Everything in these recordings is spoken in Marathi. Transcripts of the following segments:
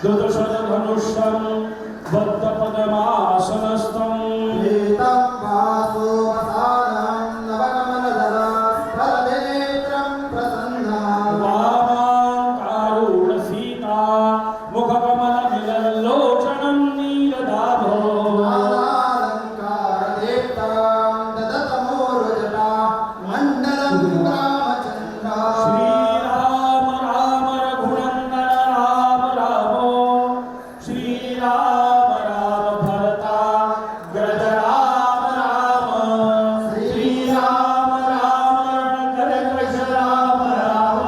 दुदशधनुष्यं बद्धपदमासनस्थं एतं वासोपसानं नवकमलदलस्थलनेत्रं प्रसन्नं वामाङ्कारुणसीता मुखकमलमिलल्लोचनं नीलदाभो नानालङ्कारदेप्तां ददतमोरुजटा मण्डलं रामचन्द्र श्रीराम राम रघुनन्दन राम रामो श्रीराम राम भरता ग्रज राम राम श्रीराम राम रणकरकश राम राम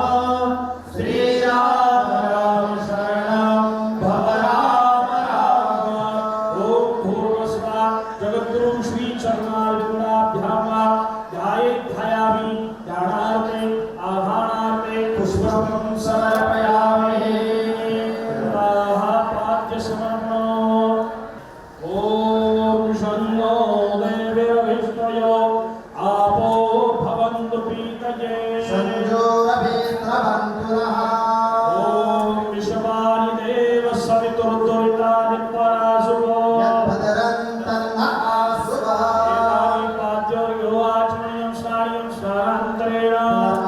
श्रीराम राम शरणं भव राम राम। ओम भूर्भुवस्सुः जगद्गुरुं श्री चरणारविन्दाभ्यां ध्यायामि ध्यानार्थे आभानार्थे पुष्पं समर्पयामि। पाद्यसमर्पणो ओम शन्नो देवीर्विष्णयो आपो भवन्तु पीतये संजोरभिस्रवन्तुनः ओम विश्वानि देव सवितुर्दुरितानि परासुभो यद्भद्रन्तन्न आसुवः एतानि पाद्योर्यो आचमनीयं स्नायुं स्नानान्तरेण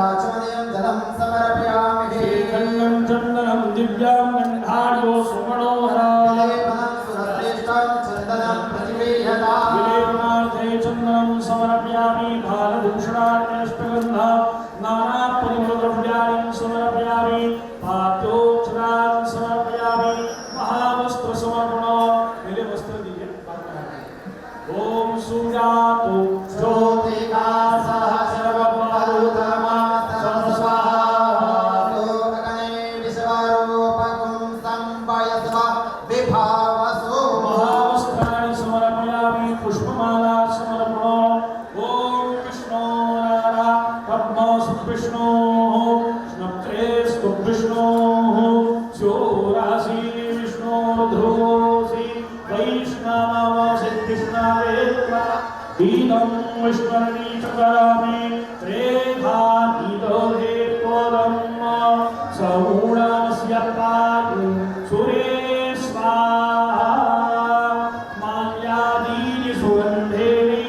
आचमनीयं जलं समर्पयामि श्रीखण्डं चन्दनं दिव्यां गन्धाढ्यो सुमनोहरा विलेपनं सुरश्रेष्ठं चन्दनं प्रतिगृह्यता विलेपनार्थे चन्दनं समर्पयामि भालभूषणान्यष्टगन्धा नानापरिमलद्रव्याणि समर्पयामि पाद्योक्षरान् समर्पयामि महावस्त्रसमर्पणो मेरे वस्त्र दीजिए। ओम सुजातु ज्योतिका सहस्रवपरुतमा सर्वस्वाहा लोकगणे विश्वरूपकुं संवयस्व विभावसो महावस्त्राणि समर्पयामि पुष्पमाला समर्पणो ओम विष्णो नारा पद्मसु विष्णो स्नप्त्रेस्तु विष्णो चोरासि विष्णो ध्रुवोसि वैष्णव सिद्धिस्नावेत्वा दीनं विष्णुर्णी च करोमि त्रेधा नीतोहे पदं सगुणस्य पातु सुरेश्वाहा माल्यादीनि सुगन्धेनि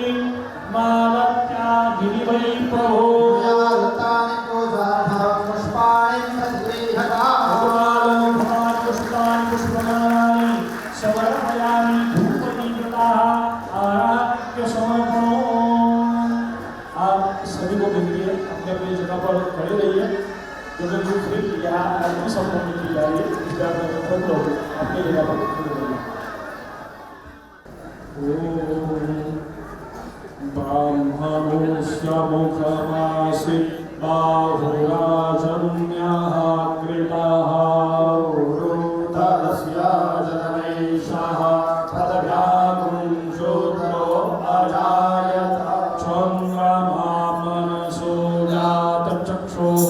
मालत्यादीनि वै प्रभो यावतानि पूजाधरं पुष्पाणि प्रतिगृह्यता भगवान् पुष्पाणि पुष्पमालानि समर्पयामि धूपदीपताः आराध्य समर्पणो। आप सभी को मिलिए अपने अपनी जगह पर खड़े रहिए। जो दूसरी यहाँ आत्म संबंध की जा रही है इस बार में लोग अपनी जगह पर खड़े रहिए। ब्राह्मणोऽस्य मुखमासि बाहुराजन्यः कृतः उरुतस्य जनमैषः तदव्याकुं शूद्रो अजायत चन्द्रमा मनसो जातचक्षुः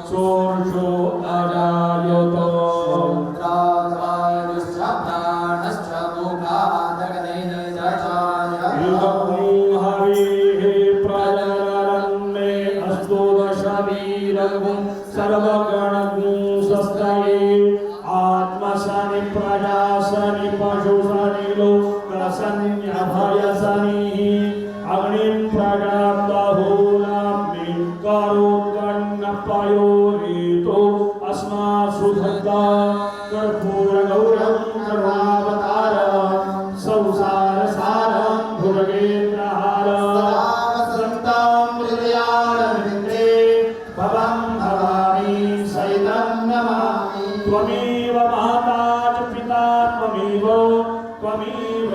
सोऽर्षो अजायत प्राणश्च प्राणश्च मुखादगनेन जजाय हरिः प्रजनन्मे अस्तु दशवीरगुं सर्वगणगुं स्वस्तये आत्मशनि प्रजाशनि पशुशनि लोकशन्यभयशनिः अग्निं प्रजां बहुलां मे करोत्कण्णपयोरितो अस्मासु धत्ता कर्पूरगौरं करुणावतारं संसारसारं भुजगेन्द्रहारं वसन्तं हृदयारविन्दे भवं भवानी सहितं नमामि। त्वमेव माता च पिता त्वमेव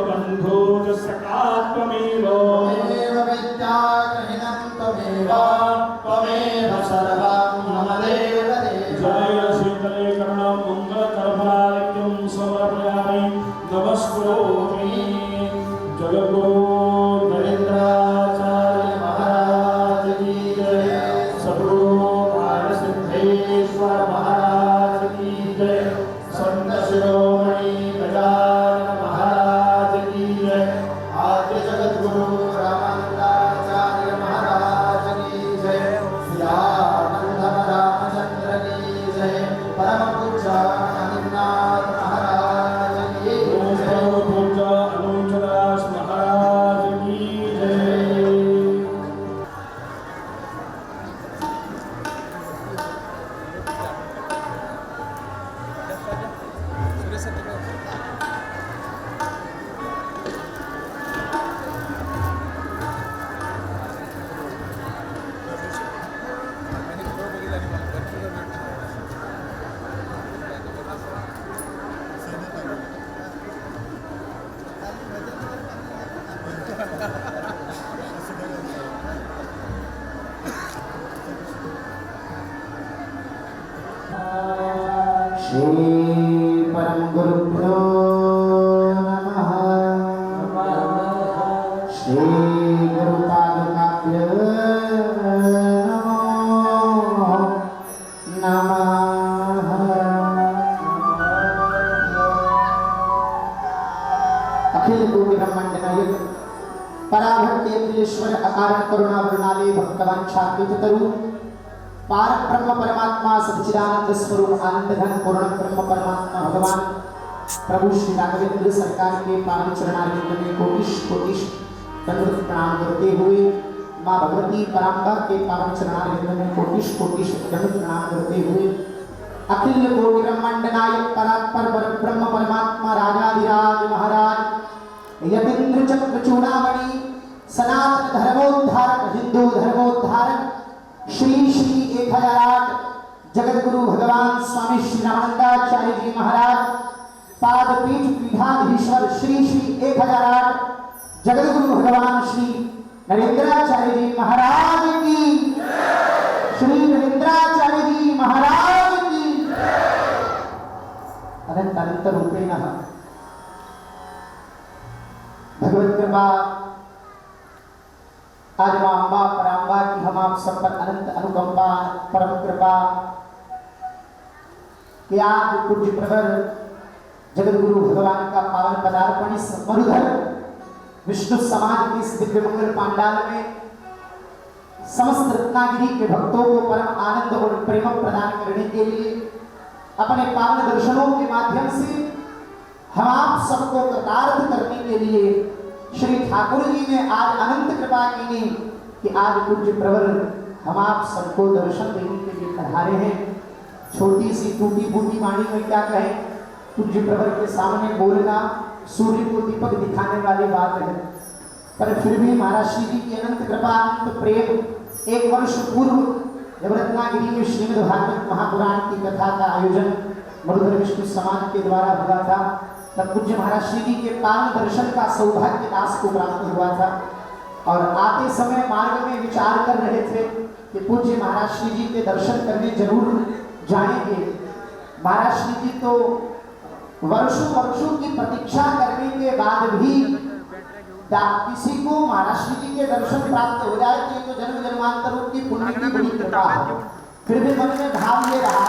बन्धो च सखा त्वमेव त्वमेव विद्यागहिनं त्वमेव सर्वं मम देवदेव जय शीतले कर्णं मङ्गलकरफलाख्यं समर्पयामि नमस्करोमि। जगद्गुरु नरेन्द्राचार्य महाराज की जय। सद्गुरु सिद्धेश्वर महाराज की जय। संत शिरोमणि गजानन महाराज की जय। आद्य जगद्गुरु रामानंदाचार्य महाराज की जय। सियानंद रामचंद्र की जय। परम पूज्य अनिलनाथ महाराज श्री परम गुरुभ्यो नमः। श्री गुरुपादुकाभ्यो नमो नमः। अखिल कोटि ब्रह्मांड नायक पराभट्टे अखिलेश्वर अकारण करुणा वृणाले भक्तवान छात्रितरु पार ब्रह्म परमात्मा सच्चिदानंद स्वरूप आनंद घन पूर्ण ब्रह्म परमात्मा भगवान प्रभु श्री राघवेंद्र सरकार के पावन चरणारविंद में कोटिश दंडवत प्रणाम करते हुए मां भगवती परांबा के पावन चरणारविंद में कोटिश दंडवत प्रणाम करते हुए अखिल कोटि ब्रह्मांड नायक परात्पर ब्रह्म परमात्मा राजाधिराज महाराज यतीन्द्र चक्र चूड़ामणि सनातन धर्मोद्धारक हिंदू धर्मोद्धारक श्री 1008 जगत गुरु भगवान स्वामी श्री रामानंदाचार्य जी महाराज पाद पीठ पीठाधीश्वर श्री 1008 जगत गुरु भगवान श्री नरेंद्राचार्य जी महाराज की श्री नरेंद्राचार्य जी महाराज की अनंत अनंत रूपेण भगवत कृपा आज मां अम्बा परांबा की हम आप सब पर अनंत अनुकंपा परम कृपा कि आज पूज्य प्रवर जगत गुरु भगवान का पावन पदार्पण इस मरुधर विष्णु समाज के इस दिव्य मंगल पांडाल में समस्त रत्नागिरी के भक्तों को परम आनंद और प्रेम प्रदान करने के लिए अपने पावन दर्शनों के माध्यम से हम आप सबको कृतार्थ करने के लिए श्री ठाकुर जी ने आज अनंत कृपा की कि आज पूज्य प्रवर हम आप सबको दर्शन देने के लिए पधारे हैं। छोटी सी टूटी फूटी वाणी में क्या कहें, पूज्य प्रवर के सामने बोलना सूर्य को दीपक दिखाने वाली बात है, पर फिर भी महाराज श्री जी की अनंत कृपा अनंत प्रेम। 1 वर्ष पूर्व जब रत्नागिरी में श्रीमद् भागवत महापुराण की कथा का आयोजन मरुधर विष्णु समाज के द्वारा हुआ था, तब पूज्य महाराज श्री जी के पावन दर्शन का सौभाग्य दास को प्राप्त हुआ था। और आते समय मार्ग में विचार कर रहे थे कि पूज्य महाराज श्री जी के दर्शन करने जरूर जाएंगे। महाराज श्री जी तो वर्षों की प्रतीक्षा करने के बाद भी किसी को महाराज श्री जी के दर्शन प्राप्त हो जाए तो जन्म जन्मांतरों की पुण्य की बड़ी कृपा है। फिर भी मन में भाव ये रहा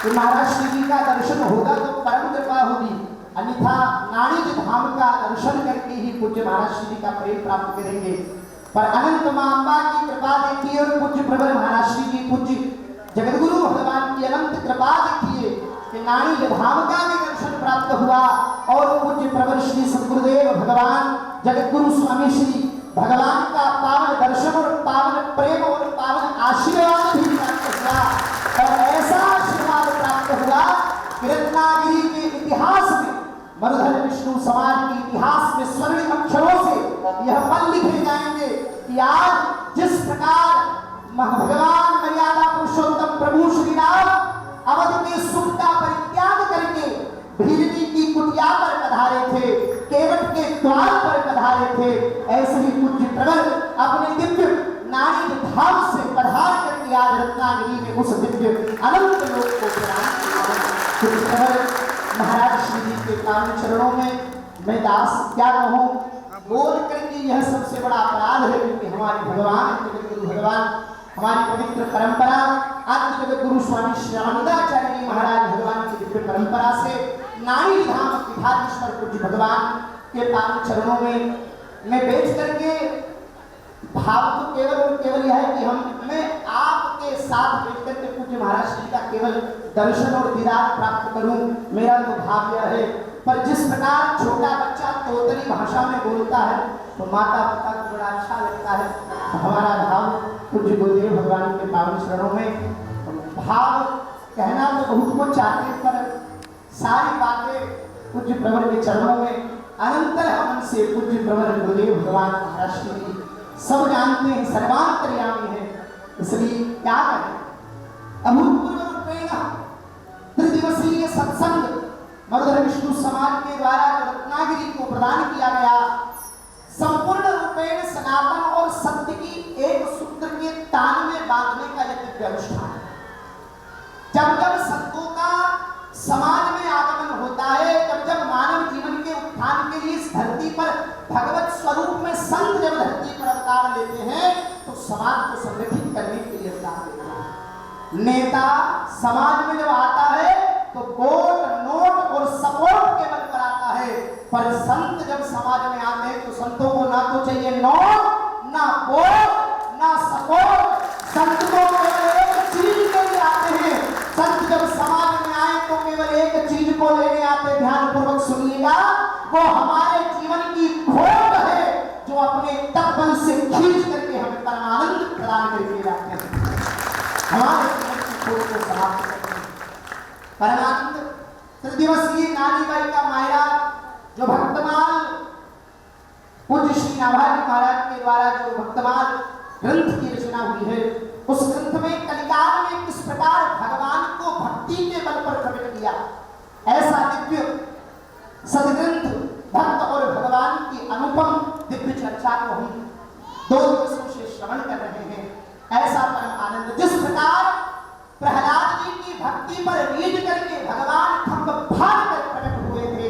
कि महाराज श्री जी का दर्शन होगा तो परम कृपा होगी, अन्यथा नाणिज धाम का दर्शन करके ही पूज्य महाराज श्री जी का प्रेम प्राप्त करेंगे। पर अनंत मां अम्बा की कृपा देखिए और पूज्य प्रवर महाराज श्री जी पूज्य जगत गुरु भगवान की अनंत कृपा देखिए कि नाणिज धाम का भी दर्शन प्राप्त हुआ और पूज्य प्रवर श्री सद्गुरुदेव भगवान जगत गुरु स्वामी श्री भगवान का पावन दर्शन और पावन प्रेम और पावन आशीर्वाद भी प्राप्त हुआ। और ऐसा आशीर्वाद प्राप्त हुआ कि रत्नागिरी के इतिहास में मरुधर विष्णु समाज के इतिहास में स्वर्णिम अक्षरों से यह पल लिखे जाएंगे कि आज जिस प्रकार भगवान मर्यादा पुरुषोत्तम प्रभु श्री राम अवध के सुख का परित्याग करके भीलनी की कुटिया पर पधारे थे, केवट के द्वार पर पधारे थे, ऐसे ही पूज्य प्रवर अपने दिव्य नाड़ी धाम से पधार करके आज रत्नागिरी में उस दिव्य अनंत लोक को प्रदान। महाराज श्री जी के पावन चरणों में मैं दास क्या कहूँ, बोल करके यह सबसे बड़ा अपराध है, क्योंकि हमारे भगवान जगत गुरु भगवान हमारी पवित्र परंपरा आदि जगत गुरु स्वामी श्री रामानंदाचार्य जी महाराज भगवान की दिव्य परंपरा से नाड़ी धाम पीठाधीश्वर पूज्य भगवान के पावन चरणों में मैं बैठ करके भाव तो केवल और केवल यह है कि मैं आपके साथ बैठ करके पूज्य महाराज श्री का केवल दर्शन और दीदार प्राप्त करूं, मेरा तो भाव यह है। पर जिस प्रकार छोटा बच्चा तोतली भाषा में बोलता है तो माता पिता को बड़ा अच्छा लगता है। हमारा भाव पूज्य गुरुदेव भगवान के पावन चरणों में भाव कहना तो बहुत को चाहते, पर सारी बातें पूज्य प्रवर के चरणों में अनंतर मन से पूज्य प्रवर गुरुदेव भगवान महाराज श्री जी सब जानते हैं, सर्वांतर्यामी है, इसलिए क्या करें। अभूतपूर्व रूपेण त्रिदिवसीय सत्संग मरुधर विष्णु समाज के द्वारा रत्नागिरी को प्रदान किया गया, संपूर्ण रूपेण सनातन और सत्य की एक सूत्र के तान में बांधने का यह दिव्य अनुष्ठान है। जब जब संतों का समाज में आगमन होता है, जब जब मानव जीवन के उत्थान के लिए इस धरती पर भगवत स्वरूप में संत जब धरती पर अवतार लेते हैं तो समाज को संगठित करने के लिए अवतार लेते हैं। नेता समाज में जब आता है तो वोट नोट और सपोर्ट के बल पर आता है, पर संत जब समाज में आते हैं तो संतों को ना तो चाहिए नोट ना वोट ना सपोर्ट, संत को केवल एक चीज के लिए आते हैं। संत जब समाज में आए तो केवल एक चीज को लेने आते, ध्यान पूर्वक सुनिएगा, वो हमारे जीवन की खोज है जो अपने तपन से खींच करके हमें परमानंद प्रदान करके जाते हैं, हमारे जीवन की खोज को समाप्त करते हैं। परमानंद त्रिदिवसीय नानीबाई का मायरा जो भक्तमाल पूज्य श्री नाभाजी महाराज के द्वारा जो भक्तमाल ग्रंथ की रचना हुई है, उस ग्रंथ में कलिकाल में किस प्रकार भगवान को भक्ति के बल पर प्रकट किया, ऐसा दिव्य सदग्रंथ भक्त और भगवान की अनुपम दिव्य चर्चा को हम 2 दिवसों से श्रवण कर रहे हैं। ऐसा परम आनंद, जिस प्रकार प्रहलाद जी की भक्ति पर रीझ करके भगवान खंभ फाड़ कर प्रकट हुए थे,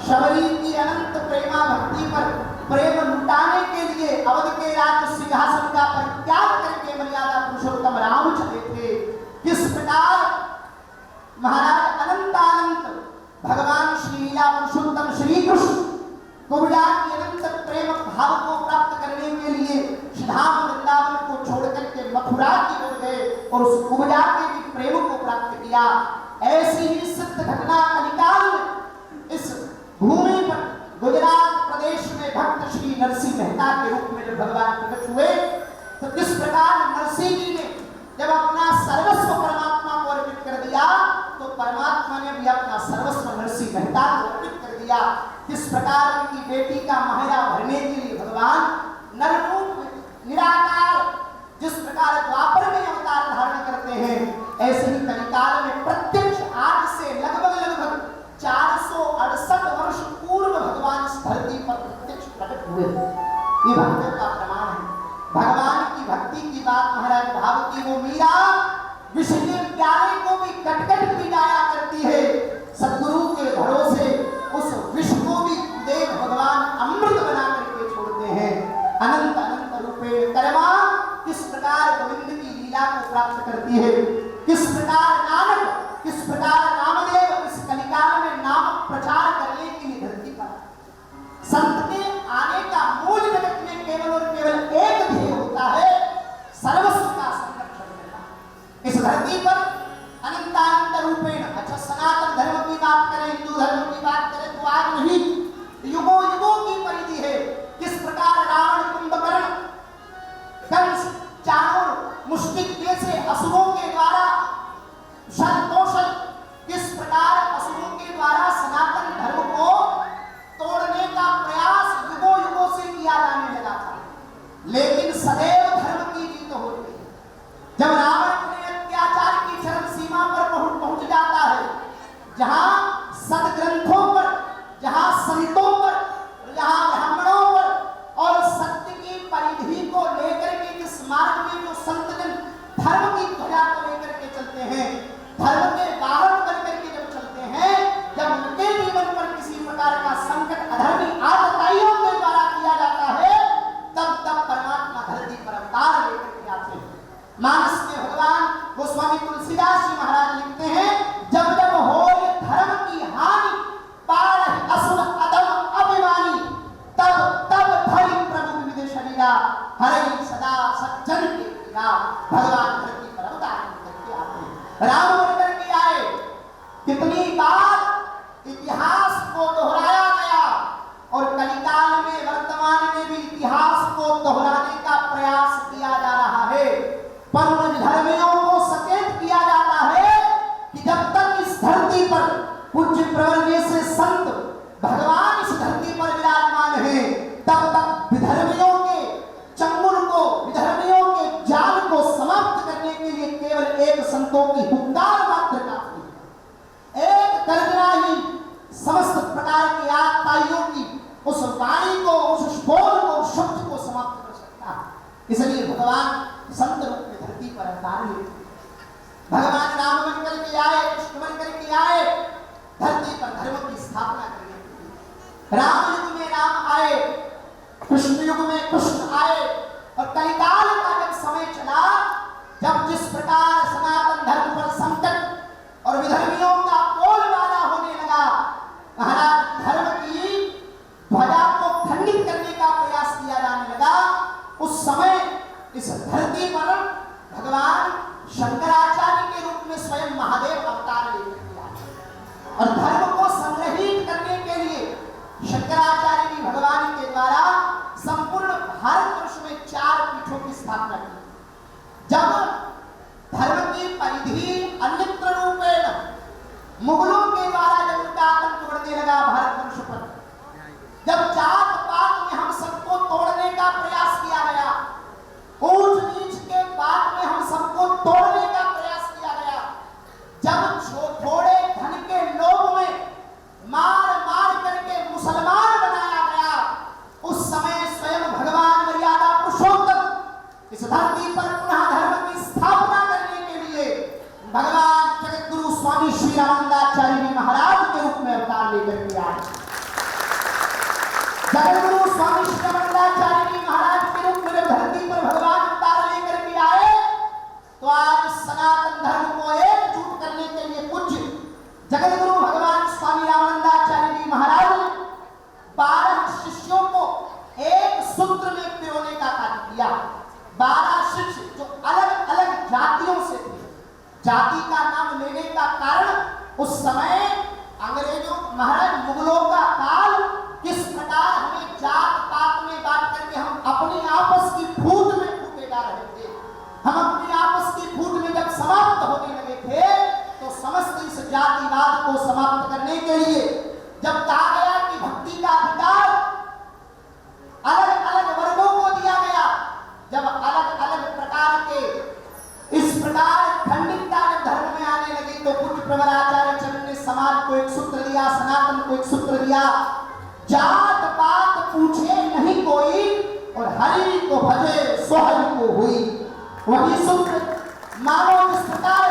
शबरी की अनंत प्रेमा भक्ति पर प्रेम लुटाने के लिए अवध के राज सिंहासन का परित्याग करके मर्यादा पुरुषोत्तम राम चले थे, किस प्रकार महाराज अनंतानंत भगवान श्री लीला पुरुषोत्तम श्री कृष्ण कुब्जा की अनंत प्रेम भाव को प्राप्त करने के लिए श्रीधाम वृंदावन को छोड़ करके मथुरा की ओर गए और उस कुब्जा के भी प्रेम को प्राप्त किया। ऐसी ही सिद्ध घटना कलिकाल में इस भूमि पर गुजरात प्रदेश में भक्त श्री नरसिंह मेहता के रूप में जब भगवान प्रकट हुए तो किस प्रकार नरसिंह जी ने जब अपना सर्वस्व परमात्मा को अर्पित कर दिया तो परमात्मा ने भी अपना सर्वस्व नरसिंह मेहता को अर्पित कर दिया। किस प्रकार उनकी बेटी का माहिरा भरने के लिए भगवान नररूप निराकार जिस प्रकार द्वापर में अवतार धारण करते हैं, ऐसे ही कलिकाल में प्रत्यक्ष आज से लगभग 468 वर्ष पूर्व भगवान इस धरती पर प्रत्यक्ष प्रकट हुए। ये भक्तों का प्रमाण है। भगवान की भक्ति की बात महाराज भाव की वो मीरा विषय प्यारे को भी कटकट पिलाया करती है, सद्गुरु के भरोसे उस विष को भी देव भगवान अमृत बना करके छोड़ते हैं। अनंत अनंत रूपे कर्मा किस प्रकार गोविंद की लीला को प्राप्त करती है, किस प्रकार नानक किस प्रकार नामदेव इस कलिकाल में नाम प्रचार करने के लिए धरती पर संत के आने का मूल जगत में केवल और केवल एक ध्येय होता है, सर्वस्व का संरक्षण करना। इस धरती पर अनंतानंत रूपेण, अच्छा सनातन धर्म की बात करें, हिंदू धर्म की बात करें तो आज नहीं युगों युगों की परिधि है। किस प्रकार रावण कुंभकर्ण कंस चाणूर मुष्टिक जैसे असुरों के द्वारा शतकोशल किस प्रकार असुरों के द्वारा सनातन धर्म को तोड़ने का प्रयास युगों युगों से किया जाने लगा था, लेकिन सदैव धर्म की जीत होती है। जब रावण अपने अत्याचार की चरम सीमा पर पहुंच जाता है, जहां सदग्रंथों पर, जहां संतों पर, जहां ब्राह्मणों पर और सत्य की परिधि को लेकर के जिस मार्ग में जो संतजन धर्म की ध्वजा को लेकर के चलते हैं, धर्म के बाहर करके जब चलते हैं, जब उनके जीवन पर किसी प्रकार का संकट अधर्मी आतताइयों के द्वारा किया जाता है, तब तब परमात्मा धरती पर अवतार लेकर के आते हैं। मानस में भगवान गोस्वामी तुलसीदास जी महाराज लिखते हैं, जब जब हो धर्म की हानि पार असुर अदम अभिमानी, तब तब धरि प्रभु विविध शरीरा हरि सदा सज्जन के लीला। भगवान धरती पर अवतार लेकर आते हैं, राम बनकर के आए। कितनी बार इतिहास को दोहराया गया और कलिकाल में वर्तमान में भी इतिहास को दोहराने का प्रयास किया जा रहा है, पर उन धर्मियों को सचेत किया जाता है कि जब तक इस धरती पर पूज्य प्रवर जैसे संत भगवान इस धरती पर विराजमान है, तब तक विधर्मियों के चंगुल को, विधर्मियों के जाल को समाप्त करने के लिए केवल एक संतों की हुंकार मात्र काफी है। एक गर्जना ही समस्त प्रकार की आत्माइयों की उस वाणी को, उस बोल को, शब्द को समाप्त कर सकता है। इसलिए भगवान संत रूप में धरती पर अवतार लेते। भगवान राम आए धरती पर धर्म की स्थापना करने के लिए। राम युग में राम आए, कृष्ण युग में कृष्ण आए, और कलिकाल का जब समय चला, जब जिस प्रकार सनातन धर्म पर संकट और विधर्मियों का बोलबाला होने लगा, महाराज धर्म की ध्वजा को खंडित करने का प्रयास किया जाने लगा, उस समय इस धरती पर भगवान शंकराचार्य के रूप में स्वयं महादेव अवतार लेकर आए और धर्म को संग्रहित करने के लिए शंकराचार्य जी भगवान के द्वारा संपूर्ण भारतवर्ष में 4 पीठों की स्थापना की। जब धर्म की परिधि अन्यत्र रूपेण मुगलों के द्वारा जब उनका आतंक बढ़ने लगा भारतवर्ष पर, जब जात पात में हम सबको तोड़ने का प्रयास किया गया, ऊंच नीच के बात में हम सबको तोड़ने का प्रयास किया गया, जब थोड़े धन के लोभ में मार मार करके मुसलमान बनाया गया, उस समय स्वयं भगवान मर्यादा पुरुषोत्तम इस धरती पर पुनः धर्म की स्थापना करने के लिए भगवान जगत गुरु स्वामी श्री रामानंदाचार्य जी महाराज के रूप में अवतार लेकर के आए। जगत गुरु स्वामी श्री रामानंदाचार्य जी महाराज के रूप में धरती पर भगवान अवतार लेकर के आए, तो आज सनातन धर्म को एकजुट करने के लिए पूज्य जगत गुरु भगवान स्वामी रामानंदाचार्य जी महाराज ने 12 शिष्यों को एक सूत्र में पिरोने का कार्य किया। 12 शिष्य जो अलग अलग जातियों से थे। जाति का नाम लेने का कारण उस समय अंग्रेजों महाराज मुगलों का काल किस प्रकार हमें जात पात में बांट करके हम अपनी आपस की फूट में फूटे जा रहे थे। हम अपनी आपस की फूट में जब समाप्त होने लगे थे, तो समस्त इस जातिवाद को समाप्त करने के लिए जब कहा गया कि भक्ति का अधिकार अलग अलग वर्गों को दिया गया, जब अलग अलग प्रकार के इस प्रकार खंडितता जब धर्म में आने लगी, तो पूज्य प्रवराचार्य चरण ने समाज को एक सूत्र दिया, सनातन को एक सूत्र दिया, जात पात पूछे नहीं कोई और हरि को भजे सो हरि को हुई। वही सूत्र मानो जिस प्रकार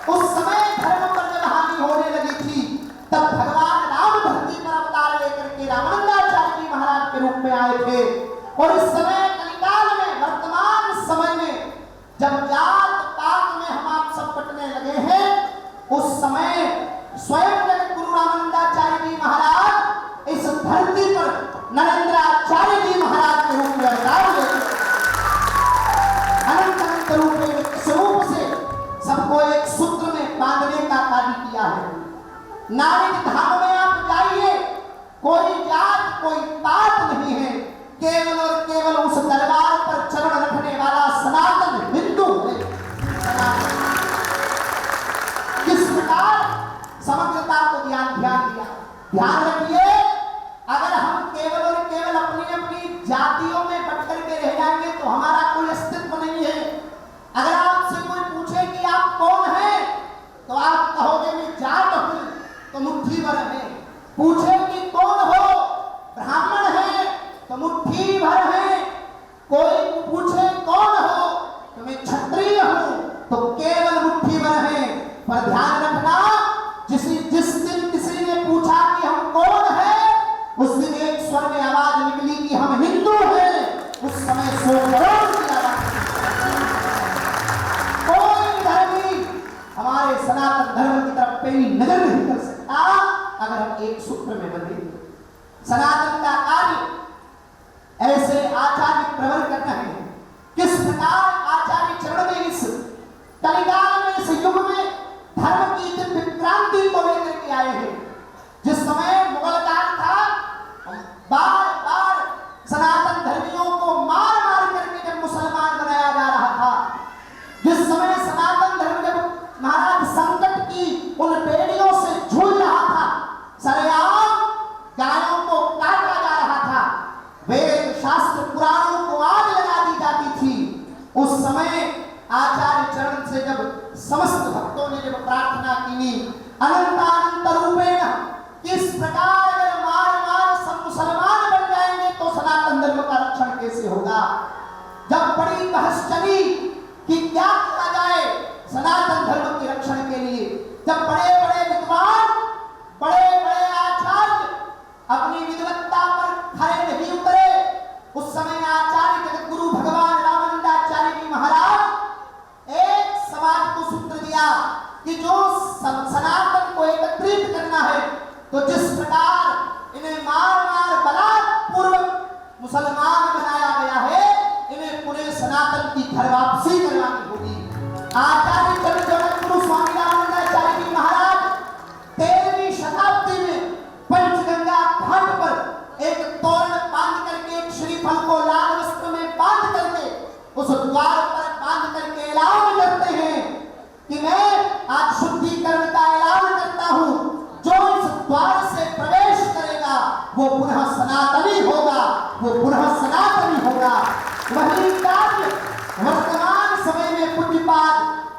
उस समय धर्म पर जब हानि होने लगी थी, तब भगवान राम धरती पर अवतार लेकर के रामानंदाचार्य जी महाराज के रूप में आए थे। और इस समय कलिकाल में, वर्तमान समय में जब जात पात में हम आप सब बटने लगे हैं, उस समय स्वयं जगत गुरु रामानंदाचार्य जी महाराज इस धरती पर नरेंद्राचार्य जी महाराज के रूप में अवतार लेकर अनंत अनंत स्वरूप से सबको एक सूत्र में बांधने का कार्य किया है। नारिक धाम में आप जाइए, कोई जात कोई पात नहीं है, केवल और केवल उस दरबार पर चरण रखने वाला सनातन हिंदू है। किस प्रकार समग्रता को ध्यान दिया। ध्यान रखिए, अगर हम केवल और केवल अपनी अपनी जातियों में बट करके रह जाएंगे तो हमारा कोई अस्तित्व नहीं है। अगर आपसे कोई पूछे कि आप कौन हैं, तो आप कहोगे मैं जाट हूं, तो मुट्ठी भर है। पूछे कि कौन हो, ब्राह्मण है, तो मुट्ठी भर है। कोई पूछे कौन हो, तो मैं क्षत्रिय हूं, तो केवल मुट्ठी भर है। पर ध्यान रखना, जिस दिन किसी ने पूछा कि हम कौन है, उस दिन एक स्वर में आवाज निकली कि हम हिंदू हैं। उस समय 100 करोड़ की आवाज। कोई धर्मी हमारे सनातन धर्म की तरफ पेरी नजर नहीं कर सकता अगर हम एक सूत्र में बंधे। सनातन का कार्य ऐसे आचार्य प्रवर करना है। किस प्रकार आचार्य चरण में इस कलिकाल में, इस युग में धर्म की दिव्य क्रांति को लेकर के आए हैं। जिस समय मुगल काल था, बार बार सनातन धर्मियों को मार मार करके जब मुसलमान बनाया जा रहा था, जिस समय सनातन धर्म जब महाराज संकट की उन बेड़ियों से झूल रहा था, सरेआम गायों को काटा जा रहा था, वेद शास्त्र पुराणों को आग लगा दी जाती थी, उस समय आचार्य चरण से जब समस्त भक्तों ने जब प्रार्थना की, अनंत रूपेण, किस प्रकार अगर मार मार सब मुसलमान बन जाएंगे तो सनातन धर्म का रक्षण कैसे होगा। जब बड़ी बहस चली कि क्या किया जाए सनातन धर्म के रक्षण के लिए, जब बड़े बड़े विद्वान एक तोरण बांध करके, एक श्रीफल को लाल वस्त्र में बांध करके उस द्वार पर बांध करके ऐलान करते हैं कि मैं आज शुद्धिकरण का ऐलान करता हूं, जो इस द्वार से प्रवेश करेगा वो पुनः सनातनी होगा, वो पुनः सनातनी होगा। वही कार्य वर्तमान समय में पूज्यपाद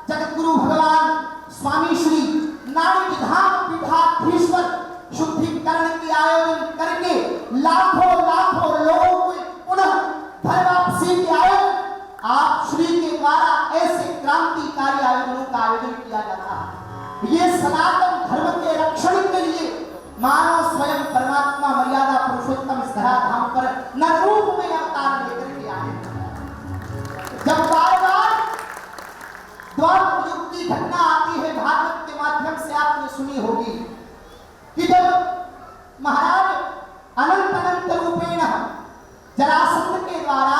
जगत गुरु भगवान स्वामी श्री नाड़ी धाम पीठाधीश्वर शुद्धिकरण की आयोजन करके लाखों लाखों लोगों को पुनः घर वापसी के आयोजन आप श्री के द्वारा ऐसे क्रांतिकारी आयोजनों का आयोजन किया जाता है। ये सनातन धर्म के रक्षण के लिए मानव स्वयं परमात्मा मर्यादा पुरुषोत्तम इस धराधाम पर न रूप में अवतार लेकर के आए। जब बार बार द्वापर युग की घटना आती है, भागवत के माध्यम से आपने सुनी होगी कि जब महाराज अनंत अनंत रूपेण जरासंध के द्वारा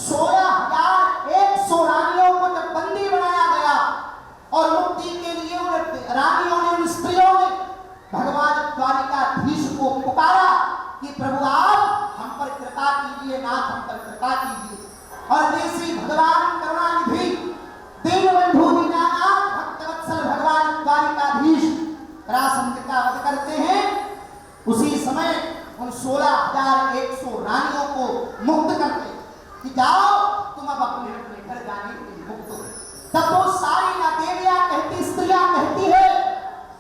16,100 रानियों को जब बंदी बनाया गया और मुक्ति के लिए उन रानियों ने, उन स्त्रियों ने भगवान द्वारिकाधीश को पुकारा कि प्रभु आप हम पर कृपा कीजिए, नाथ हम पर कृपा कीजिए। और देसी भगवान करुणानिधि दीनबंधु दीनानाथ भक्तवत्सल भगवान द्वारिकाधीश जरासंध का वध करते हैं। उसी समय उन 16,100 रानियों को मुक्त करते कि जाओ तुम अब अपने अपने घर जाने के लिए मुक्त हो। तब वो सारी ना देवियां कहती, स्त्रियां कहती है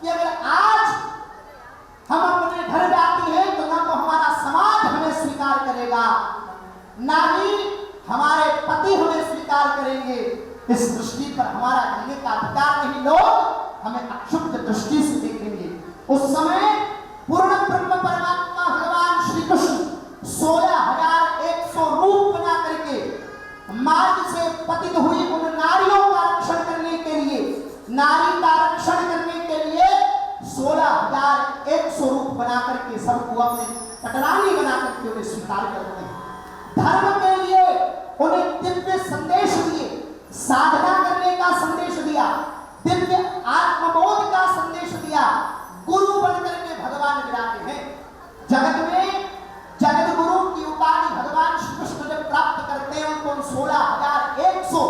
कि अगर आज हम अपने घर जाती हैं तो ना तो हमारा समाज हमें स्वीकार करेगा, ना ही हमारे पति हमें स्वीकार करेंगे। इस दृष्टि पर हमारा जीने का अधिकार नहीं, लोग हमें अक्षुब्ध दृष्टि से देखेंगे। उस समय पूर्ण ब्रह्म परमात्मा भगवान श्री कृष्ण 16,100 रूप बना करके मार्ग से पतित हुई उन नारियों का रक्षण करने के लिए, नारी का रक्षण करने के लिए 16,100 रूप बना करके सबको अपने पटरानी बना करके उन्हें स्वीकार करते हैं। धर्म के लिए उन्हें दिव्य संदेश दिए, साधना करने का संदेश दिया, दिव्य आत्मबोध का संदेश दिया। गुरु बनकर के भगवान विराजे हैं जगत में। जगत गुरु की उपाधि भगवान श्री कृष्ण जब प्राप्त करते हैं उनको 16,100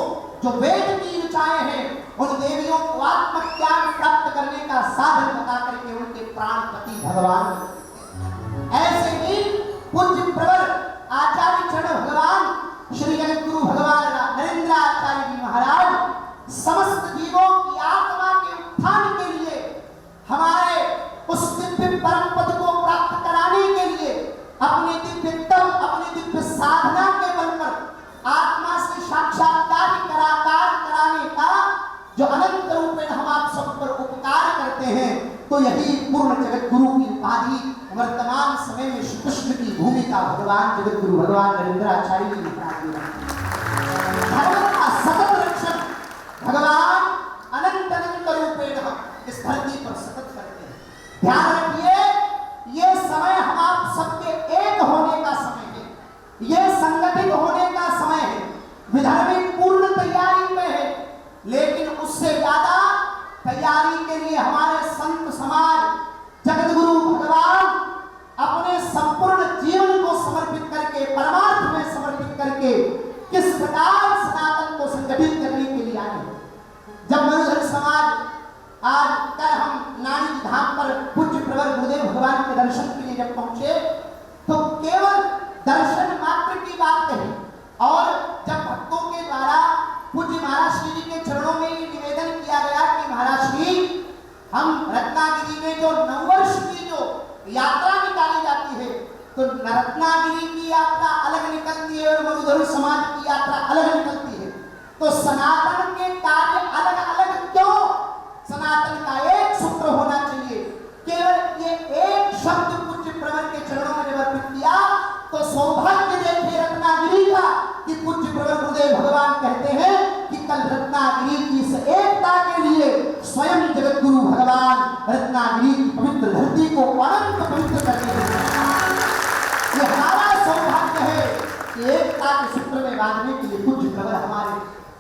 जो वेद की ऋचाएं हैं उन देवियों को आत्मज्ञान प्राप्त करने का साधन बता करके उनके प्राणपति भगवान। ऐसे ही पूज्य प्रवर आचार्य चरण भगवान श्री जगत गुरु भगवान नरेंद्र आचार्य जी महाराज समस्त जीवों की आत्मा के उत्थान के लिए, हमारे उस दिव्य परम पद को प्राप्त कराने के लिए अपने दिव्य तप, अपने दिव्य साधना के बल पर आत्मा से साक्षात्कार कराने का जो अनंत रूप में हम आप सब पर उपकार करते हैं, तो यही पूर्ण जगत गुरु की उपाधि वर्तमान समय में श्री कृष्ण की भूमिका भगवान जगत गुरु भगवान नरेंद्र आचार्य जी धर्म का सतत रक्षण भगवान अनंत अनंत रूपेण इस धरती पर सतत करते हैं। ध्यान रखिए, ये समय हम आप सबके एक होने का समय है, ये संगठित होने का समय है। विधर्मी पूर्ण तैयारी में है, लेकिन उससे ज्यादा तैयारी के लिए हमारे संत समाज जगत गुरु भगवान अपने संपूर्ण जीवन को समर्पित करके, परमार्थ में समर्पित करके किस प्रकार सनातन को संगठित करने के लिए आए हैं। जब मनुधर समाज आज कल हम नाड़ी धाम पर पूज्य प्रवर गुरुदेव भगवान के दर्शन के लिए जब पहुंचे तो केवल दर्शन मात्र की बात कही, और जब भक्तों के द्वारा पूज्य महाराज श्री जी के चरणों में ये निवेदन किया गया कि महाराज श्री हम रत्नागिरी में जो नववर्ष की जो यात्रा निकाली जाती है, तो रत्नागिरी की यात्रा अलग निकलती है और मरुधर समाज की यात्रा अलग निकलती है, तो सनातन के कार्य अलग अलग क्यों? सनातन का एक सूत्र होना चाहिए। केवल ये एक शब्द पूज्य प्रवर के चरणों में जब अर्पित किया तो सौभाग्य देखे रत्नागिरी का कि पूज्य प्रवर गुरुदेव भगवान कहते हैं कि कल रत्नागिरी की इस एकता के लिए स्वयं जगत गुरु भगवान रत्नागिरी की पवित्र धरती को अनंत पवित्र करके ये हमारा सौभाग्य है कि एकता के सूत्र में बांधने के लिए पूज्य प्रवर हमारे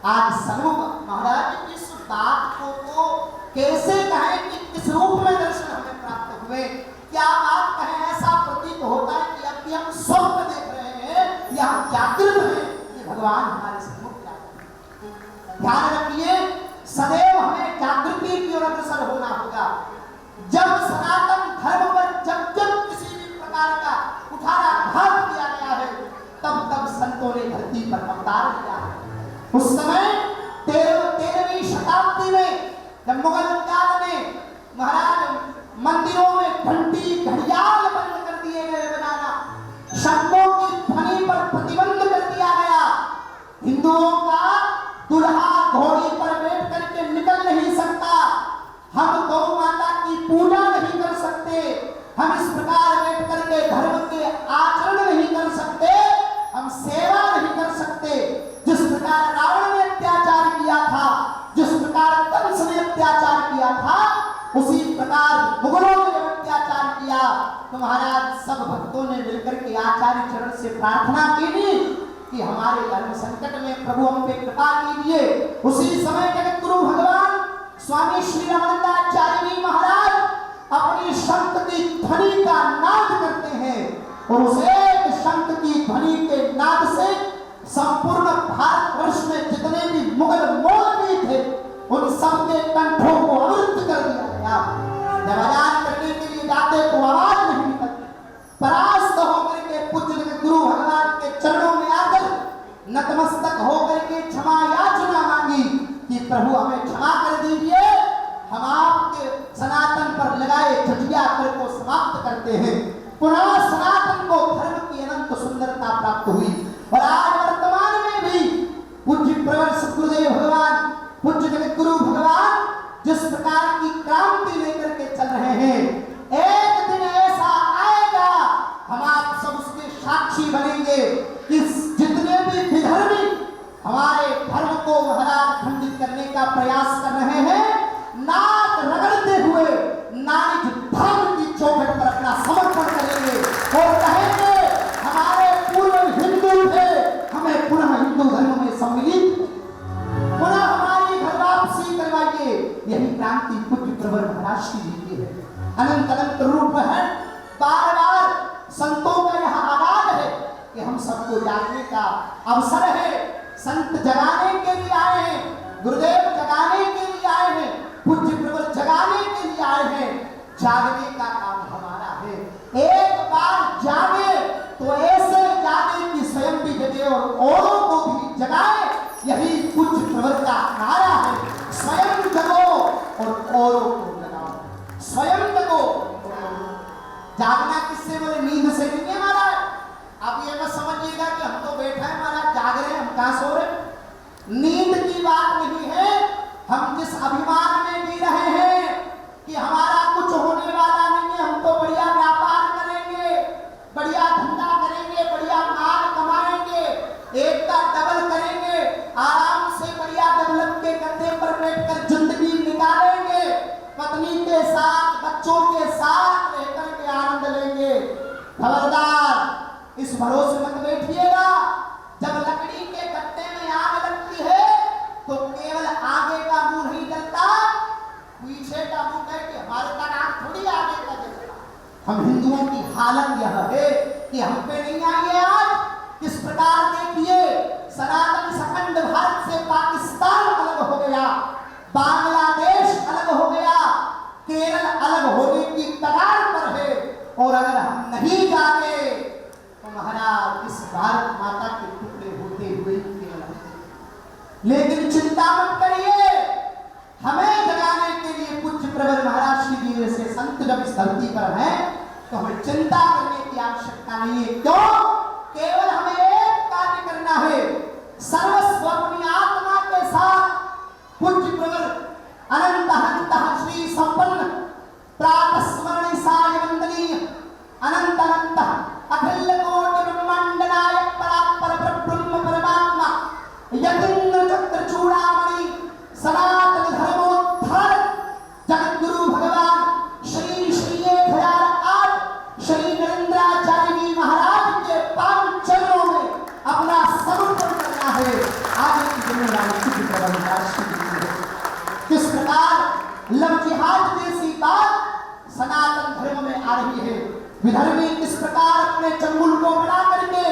आज सन्मुख महाराज इस बात को तो कैसे कहें कि किस रूप में दर्शन हमें प्राप्त हुए, क्या बात कहें। ऐसा प्रतीत होता है घंटी घड़ियाल बंद कर दिए गए बनाना, शब्दों की ध्वनि पर प्रतिबंध कर दिया गया। हिंदुओं का दुल्हा घोड़ी पर बैठ करके निकल नहीं सकता, हम गौ माता की पूजा नहीं कर सकते, हम इस प्रकार बैठ करके धर्म के आचरण नहीं कर सकते, हम सेवा नहीं कर सकते। जिस प्रकार रावण ने अत्याचार किया था, जिस प्रकार कंस ने अत्याचार किया था, उसी प्रकार मुगलों ने जब अत्याचार किया तो महाराज सब भक्तों ने मिलकर के आचार्य चरण से प्रार्थना की कि हमारे धर्म संकट में प्रभु हम पे कृपा कीजिए। उसी समय जगत गुरु भगवान स्वामी श्री रामानंदाचार्य जी महाराज अपनी शंख की ध्वनि का नाद करते हैं और उस एक शंख की ध्वनि के नाद से संपूर्ण भारतवर्ष में जितने भी मुगल मौलवी थे उन सबके कंठों को अवरुद्ध कर दिया गया। जब आजाद करने के लिए जाते तो आवाज नहीं निकलती, परास्त होकर के पूज्य गुरु भगवान के चरणों में आकर नतमस्तक होकर के क्षमा याचना मांगी कि प्रभु हमें क्षमा कर दीजिए, हम आपके सनातन पर लगाए जजिया कर को समाप्त करते हैं। पुनः सनातन को धर्म की अनंत सुंदरता प्राप्त हुई और आज वर्तमान में भी पूज्य प्रवर सद्गुरुदेव भगवान, पूज्य जगत गुरु भगवान जिस प्रकार की क्रांति लेकर के चल रहे हैं, एक दिन ऐसा आएगा हम आप सब उसके साक्षी बनेंगे कि जितने भी विधर्मी हमारे धर्म को महाराज खंडित करने का प्रयास कर रहे हैं, नाक रगड़ते हुए नारी धर्म की चौखट पर अपना समर्पण करेंगे और कहेंगे हमारे पूर्व हिंदू थे, हमें पुनः हिंदू धर्म में सम्मिलित, पुनः हमारी घर वापसी करवाइए। यही क्रांति पूज्य प्रवर महाराज की है, अनंत अनंत रूप है। बार बार संतों का यह आवाज है कि हम सबको जागने का अवसर है। संत जगाने के लिए आए हैं, गुरुदेव जगाने के लिए आए हैं, पूज्य प्रवर जगाने के लिए आए हैं। जागने का काम हमारा है। एक बार जागे तो ऐसे जागे कि स्वयं भी जगे और औरों को भी जगाए। यही पूज्य प्रवर का नारा है, स्वयं जगो और औरों को जगाओ। स्वयं जगो, जागना किससे बोले? नींद से नहीं है महाराज। आप ये मत समझिएगा कि हम तो बैठे हैं महाराज, जाग रहे हैं, हम कहां सो रहे। नींद की बात नहीं है। हम जिस अभिमान में जी रहे हैं कि हमारा कुछ होने वाला नहीं है, हम तो बढ़िया व्यापार करेंगे, बढ़िया धंधा करेंगे, बढ़िया माल कमाएंगे, एक का डबल करेंगे, आराम से बढ़िया दौलत के कंधे पर बैठकर जिंदगी निकालेंगे, पत्नी के साथ बच्चों के साथ रहकर के आनंद लेंगे। खबरदार, इस भरोसे मत बैठिएगा। जब लकड़ी के गट्टे में आग लगती है तो केवल आगे का मुंह नहीं जलता, पीछे का मुंह कह के हमारे तक आग थोड़ी आगे का जलता। हम हिंदुओं की हालत यह है कि हम पे नहीं आई है आज। किस प्रकार देखिए, सनातन सखंड भारत से पाकिस्तान अलग हो गया, बांग्लादेश अलग हो गया, केरल अलग होने की कगार पर है। और अगर हम नहीं जागे तो महाराज इस भारत माता के टुकड़े होते हुए केवल होते। लेकिन चिंता मत करिए, हमें जगाने के लिए पूज्य प्रवर महाराज की जैसे संत जब इस धरती पर हैं तो हमें चिंता करने की आवश्यकता नहीं है। क्यों? केवल हमें एक कार्य करना है, सर्वस्व अपनी आत्मा के साथ पूज्य प्रवर अनंत अनंत श्री संपन्न प्रातः स्मरण साय वंदनीय अनंत अनंत अखिल कोटि ब्रह्मांड नायक परात्पर ब्रह्म परमात्मा यतीन्द्र चक्र चूड़ामणि सनातन धर्मोद्धारक जगत गुरु भगवान श्री श्री 1008 श्री नरेंद्राचार्य जी महाराज के पावन चरणों में अपना समर्पण करना है। आगे की जिम्मेदारी पूज्य प्रवर महाराज की है। किस प्रकार लव जिहाद जैसी बात सनातन धर्म में आ रही है, विधर्मी किस प्रकार अपने चंगुल को बना करके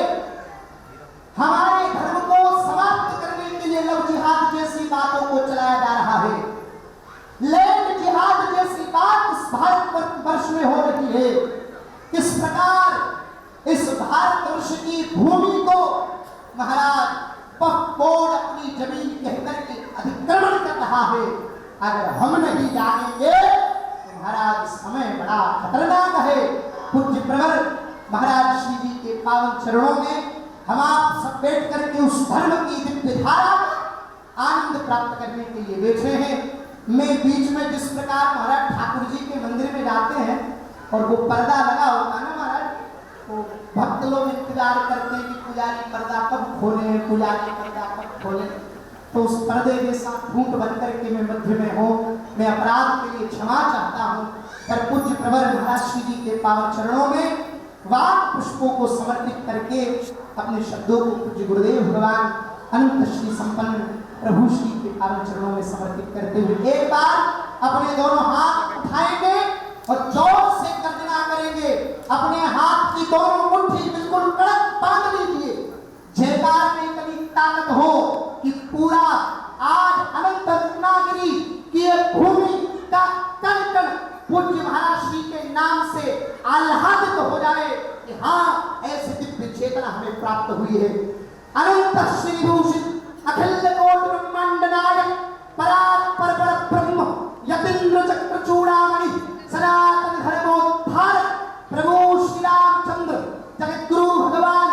हमारे धर्म को समाप्त करने के लिए लव जिहाद जैसी बातों को चलाया जा रहा है। लैंड जिहाद जैसी बात इस भारत वर्ष में हो रही है। किस प्रकार इस भारतवर्ष की भूमि को महाराज पखपोड़ अपनी जमीन कहकर के अतिक्रमण कर रहा है। अगर हम नहीं जानेंगे तो महाराज समय बड़ा खतरनाक है। पूज्य प्रवर महाराज श्री जी के पावन चरणों में हम आप सब बैठ करके उस धर्म की दिव्य धारा आनंद प्राप्त करने के लिए बैठे हैं। मैं बीच में जिस प्रकार महाराज ठाकुर जी के मंदिर में जाते हैं और वो पर्दा लगा होता ना महाराज, तो भक्त लोग इंतजार करते हैं कि पुजारी पर्दा कब खोले, पुजारी पर्दा कब खोले। तो उस पर्दे के साथ फूट बन करके मैं मध्य में हूँ, मैं अपराध के लिए क्षमा चाहता हूँ। पर पूज्य प्रवर महाराज श्री जी के पावन चरणों में वाक पुष्पों को समर्पित करके अपने शब्दों को पूज्य गुरुदेव भगवान अनंत श्री संपन्न प्रभु श्री के पावन चरणों में समर्पित करते हुए एक बार अपने दोनों हाथ उठाएंगे और जोर से गर्जना करेंगे। अपने हाथ की दोनों मुट्ठी बिल्कुल कड़क बांध लीजिए। जयकार में इतनी ताकत हो कि पूरा आज अनंत रत्नागिरी की ये भूमि का कण कण पूज्य महाराज श्री के नाम से आह्लादित हो जाए कि हाँ, ऐसी दिव्य चेतना हमें प्राप्त हुई है। अनंत श्री भूषित अखिल कोट ब्रह्मांड नायक परात्पर ब्रह्म यतीन्द्र चक्र चूड़ामणि सनातन धर्मोद्धारक प्रभु श्री रामचंद्र जगद्गुरु भगवान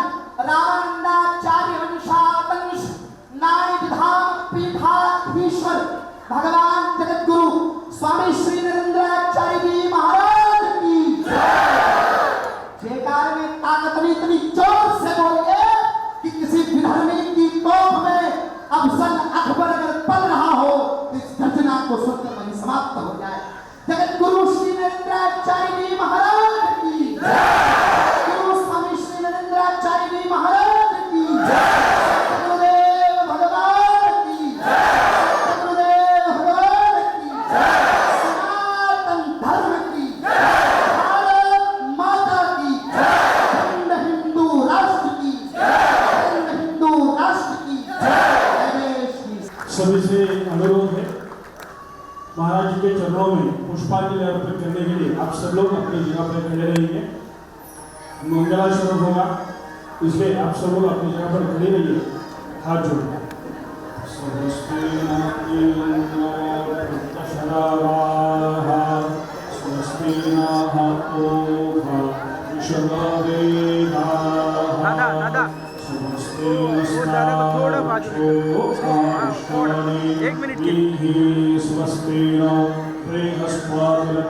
रामानंदाचार्य वंशावंश नारायण धाम पीठाधीश्वर भगवान जगद्गुरु स्वामी श्री नरेंद्राचार्य जी महाराज की जयकार में ताकत में इतनी जोर से बोलिए कि किसी विधर्मी की तोप में अफसल अकबर अगर पल रहा हो तो इस घटना को सुनकर वही समाप्त हो जाए। जगद्गुरु श्री नरेंद्राचार्य जी महाराज की गुरु स्वामी श्री नरेंद्राचार्य जी महाराज की गुरुदेव भगवान की गुरुदेव भगवान की सनातन धर्म की भारत माता की हिंदू राष्ट्र की हिंदू राष्ट्र की जय श्री। सभी से अनुरोध है, महाराज जी के चरणों में पुष्पांजलि अर्पित करने के लिए आप सब लोग अपनी जगह पर खड़े रहेंगे। मंगलाचरण होगा, इसलिए आप सब लोग अपनी जगह पर खड़े रहिए, हाथ जोड़िए। एक मिनट के लिए स्वस्तिनो बृहस्पतिर्दधातु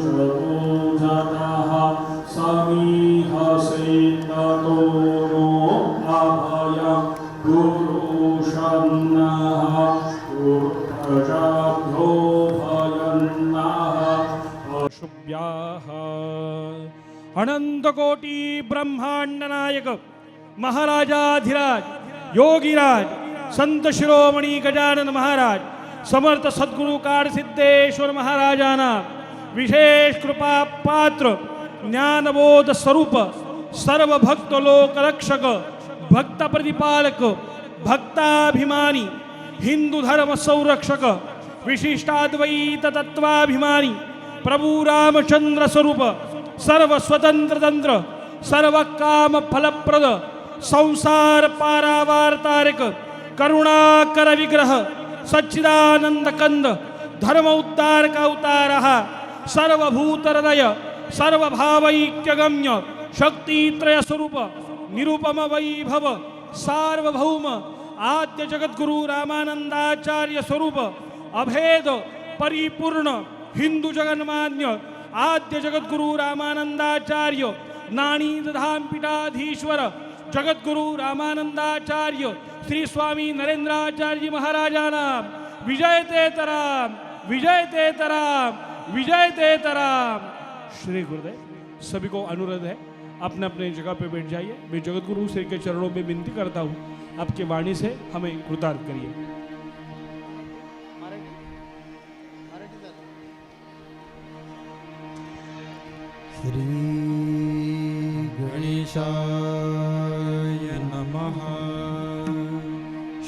चतुर्थ जातः समीह सेततो नो अभयं गुरुशन्नः प्रजाभ्यो भयन्नः शुभ्याः। अनंत कोटि ब्रह्मांड नायक महाराजाधिराज योगीराज संत शिरोमणि गजानन महाराज समर्थ सद्गुरु कार सिद्धेश्वर महाराजाना विशेष कृपा पात्र ज्ञानबोध स्वरूप सर्व भक्त लोक रक्षक भक्त प्रतिपालक भक्ताभिमानी हिंदू धर्म संरक्षक विशिष्टाद्वैत तत्वाभिमानी प्रभु रामचंद्र स्वरूप सर्व स्वतंत्र तंत्र सर्व काम फलप्रद संसार पारावार तारक करुणाकर विग्रह सच्चिदानंद कंद धर्म उद्धार का अवतार सर्वभूत हृदय सर्वभावैक्यगम्य शक्तित्रय स्वरूप निरुपम वैभव सार्वभौम आद्य जगद्गुरु रामानंदाचार्य स्वरूप अभेद परिपूर्ण हिंदू जगन्मान्य आद्य जगद्गुरु रामानंदाचार्य नाणीद धाम पीठाधीश्वर जगद्गुरु रामानंदाचार्य श्री स्वामी नरेंद्राचार्य जी महाराजाना विजय तेतराम विजय तेतराम विजय तेतराम। श्री गुरुदेव सभी को अनुरोध है अपने अपने जगह पे बैठ जाइए। मैं जगद्गुरु श्री के चरणों में विनती करता हूँ, आपके वाणी से हमें कृतार्थ करिए। श्री गणेशाय नमः।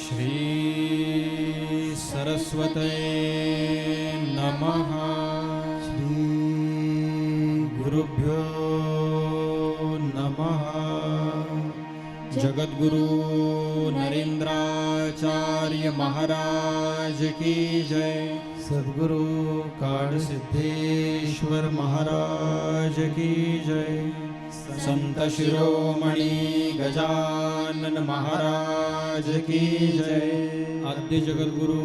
श्री सरस्वते नमः। श्री गुरुभ्यो नमः। जगद्गुरु नरेंद्राचार्य महाराज की जय। सद्गुरु काल सिद्धेश्वर महाराज की जय। संत शिरोमणि गजानन महाराज की जय। आद्य जगद्गुरु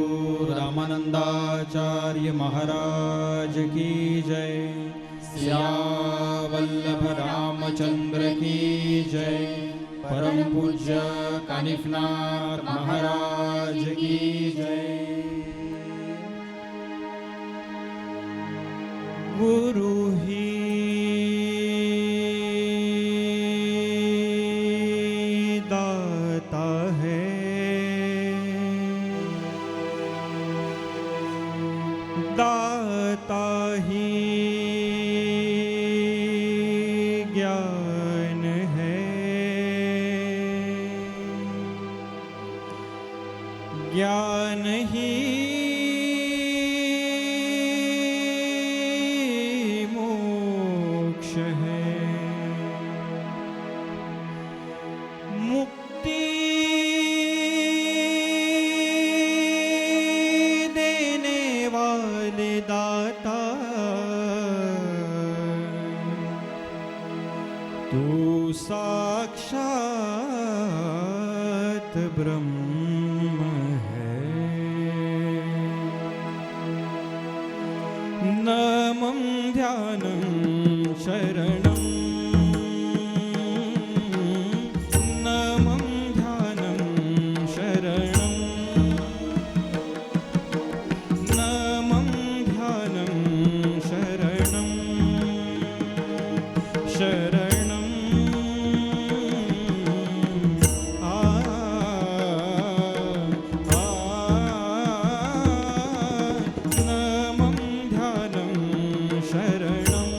रामानंदाचार्य महाराज की जय। सियावल्लभ रामचंद्र की जय। परम पूज्य कानिफनाथ महाराज की जय। गुरु ही दाता है, दाता ही ज्ञान है, ज्ञान ही मोक्ष है। मुक्ति देने वाले दाता तू साक्षात ब्रह्म है। नमं ध्यानं शरणं, नमं ध्यानं शरणं, नमं ध्यानं शरणं, शरणं नमं ध्यानं शरणं,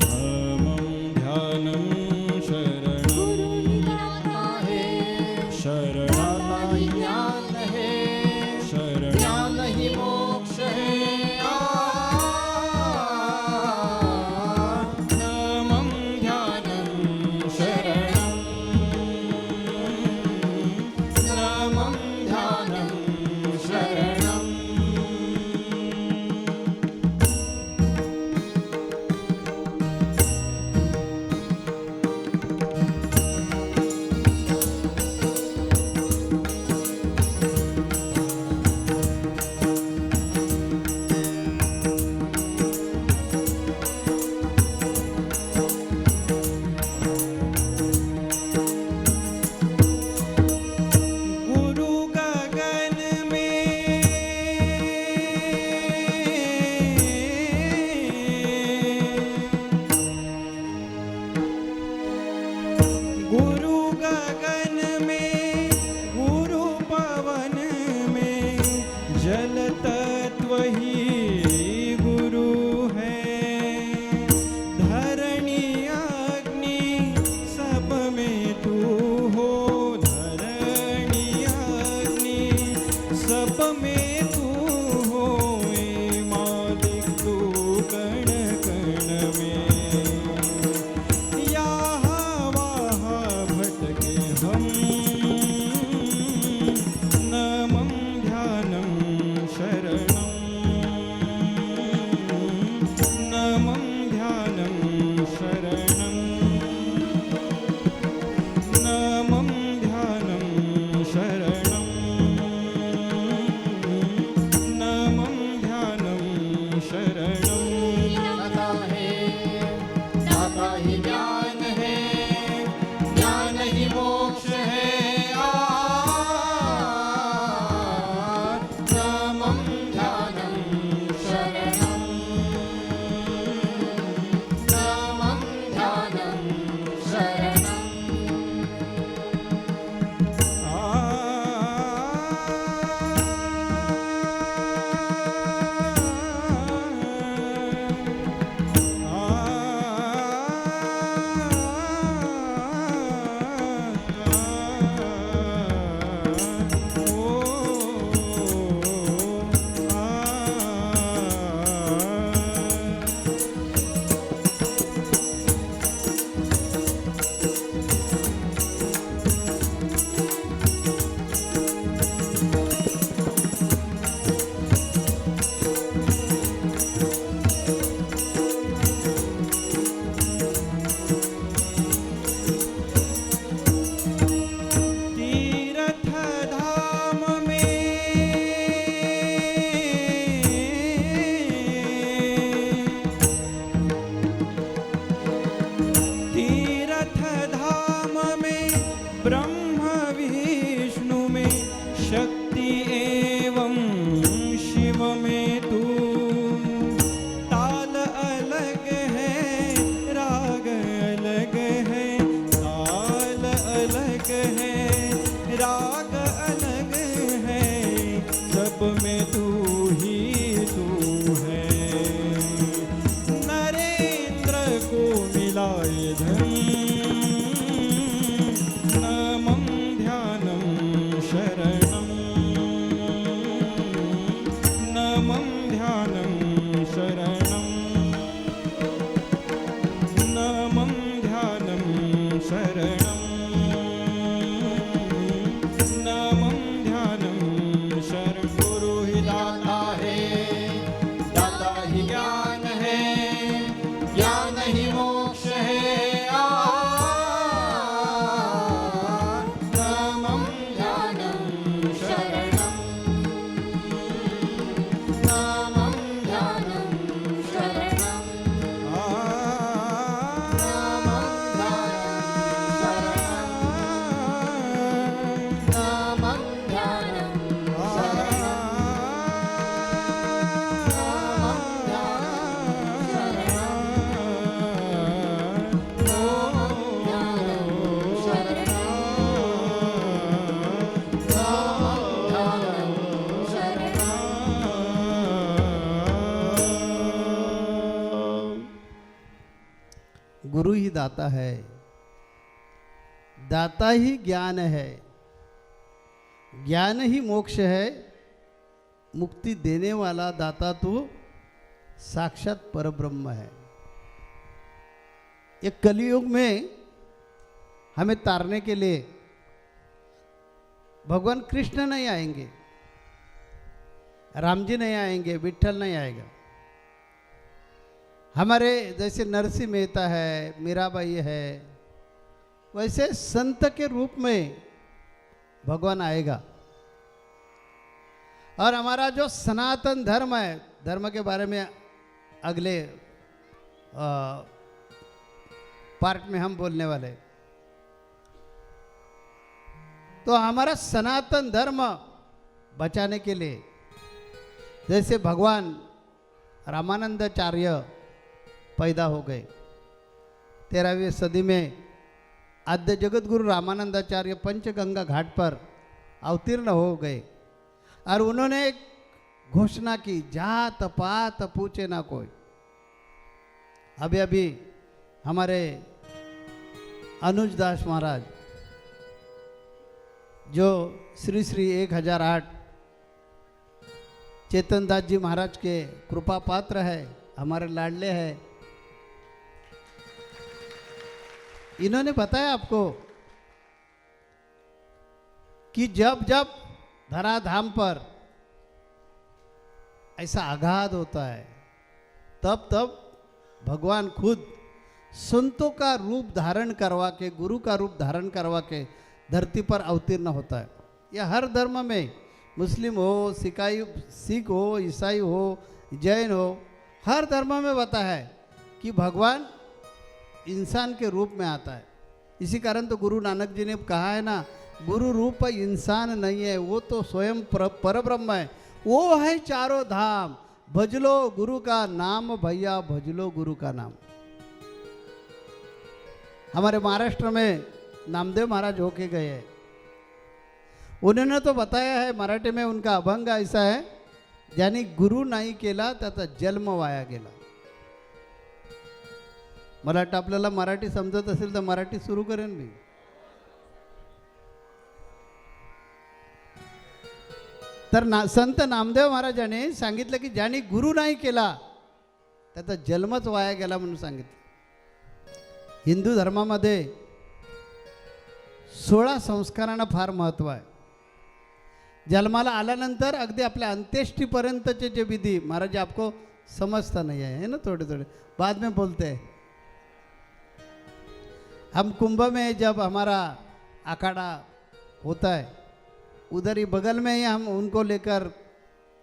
नमं ध्यानं शरणं। शरणाता ही ज्ञान है, ज्ञान ही मोक्ष है। नमं ध्यानं शरणं, नमं ध्यानं शरणं। गुरु गगन में, गुरु गगन में, गुरु पवन में, जल तत्व ही गुरु है। धरणी अग्नि सब में तू हो, धरणी अग्नि सब में तू हो। ए मालिक तू कण कण में, यहाँ वहाँ भटके हम। नमं ध्यानं शरणं, नमं ध्यानं शरणं, नमं ध्यानं शरणं, नमं ध्यानं शरणं। दाता ही ज्ञान है, ज्ञान ही मोक्ष है। नमं ध्यानं शरणं, नमं ध्यानं शरणं। गुरु ही दाता है, दाता ही ज्ञान है, ज्ञान ही मोक्ष है, मुक्ति देने वाला दाता तो साक्षात परब्रह्म है। ये कलियुग में हमें तारने के लिए भगवान कृष्ण नहीं आएंगे, राम जी नहीं आएंगे, विट्ठल नहीं आएगा। हमारे जैसे नरसिंह मेहता है, मीराबाई है, वैसे संत के रूप में भगवान आएगा। और हमारा जो सनातन धर्म है, धर्म के बारे में अगले पार्ट में हम बोलने वाले। तो हमारा सनातन धर्म बचाने के लिए जैसे भगवान रामानंदाचार्य पैदा हो गए, 13वीं सदी में आद्य जगत गुरु रामानंदाचार्य पंचगंगा घाट पर अवतीर्ण हो गए और उन्होंने एक घोषणा की, जात पात पूछे ना कोई। अभी अभी हमारे अनुज दास महाराज जो श्री श्री 1008 चेतन दास जी महाराज के कृपा पात्र है, हमारे लाडले हैं, इन्होंने बताया आपको कि जब जब धराधाम पर ऐसा आघात होता है तब तब भगवान खुद संतों का रूप धारण करवा के, गुरु का रूप धारण करवा के धरती पर अवतीर्ण होता है। यह हर धर्म में, मुस्लिम हो, सिख हो, ईसाई हो, जैन हो, हर धर्म में बताया है कि भगवान इंसान के रूप में आता है। इसी कारण तो गुरु नानक जी ने कहा है ना, गुरु रूप इंसान नहीं है, वो तो स्वयं परब्रह्म है, वो है चारों धाम, भजलो गुरु का नाम भैया, भजलो गुरु का नाम। हमारे महाराष्ट्र में नामदेव महाराज होके गए हैं, उन्होंने तो बताया है, मराठी में उनका अभंग ऐसा है, ज्याने गुरु नाही केला त्याचा जन्म वाया गेला। मला वाटतं आपल्याला मराठी समजत असेल तर मराठी सुरू करेन मी। तर संत नामदेव महाराजांनी सांगितलं की ज्याने गुरु नाही केला त्याचा जन्मच वाया गेला म्हणून सांगितलं। हिंदू धर्मामध्ये 16 संस्कारांना फार महत्त्व आहे। जन्माला आल्यानंतर अगदी आपल्या अंत्येष्टीपर्यंतचे जे विधी, महाराज जी आपको समझता नहीं है ना, थोड़े थोड़े बाद में बोलते हैं। हम कुंभ में जब हमारा अखाड़ा होता है, उधर ही बगल में ही हम उनको लेकर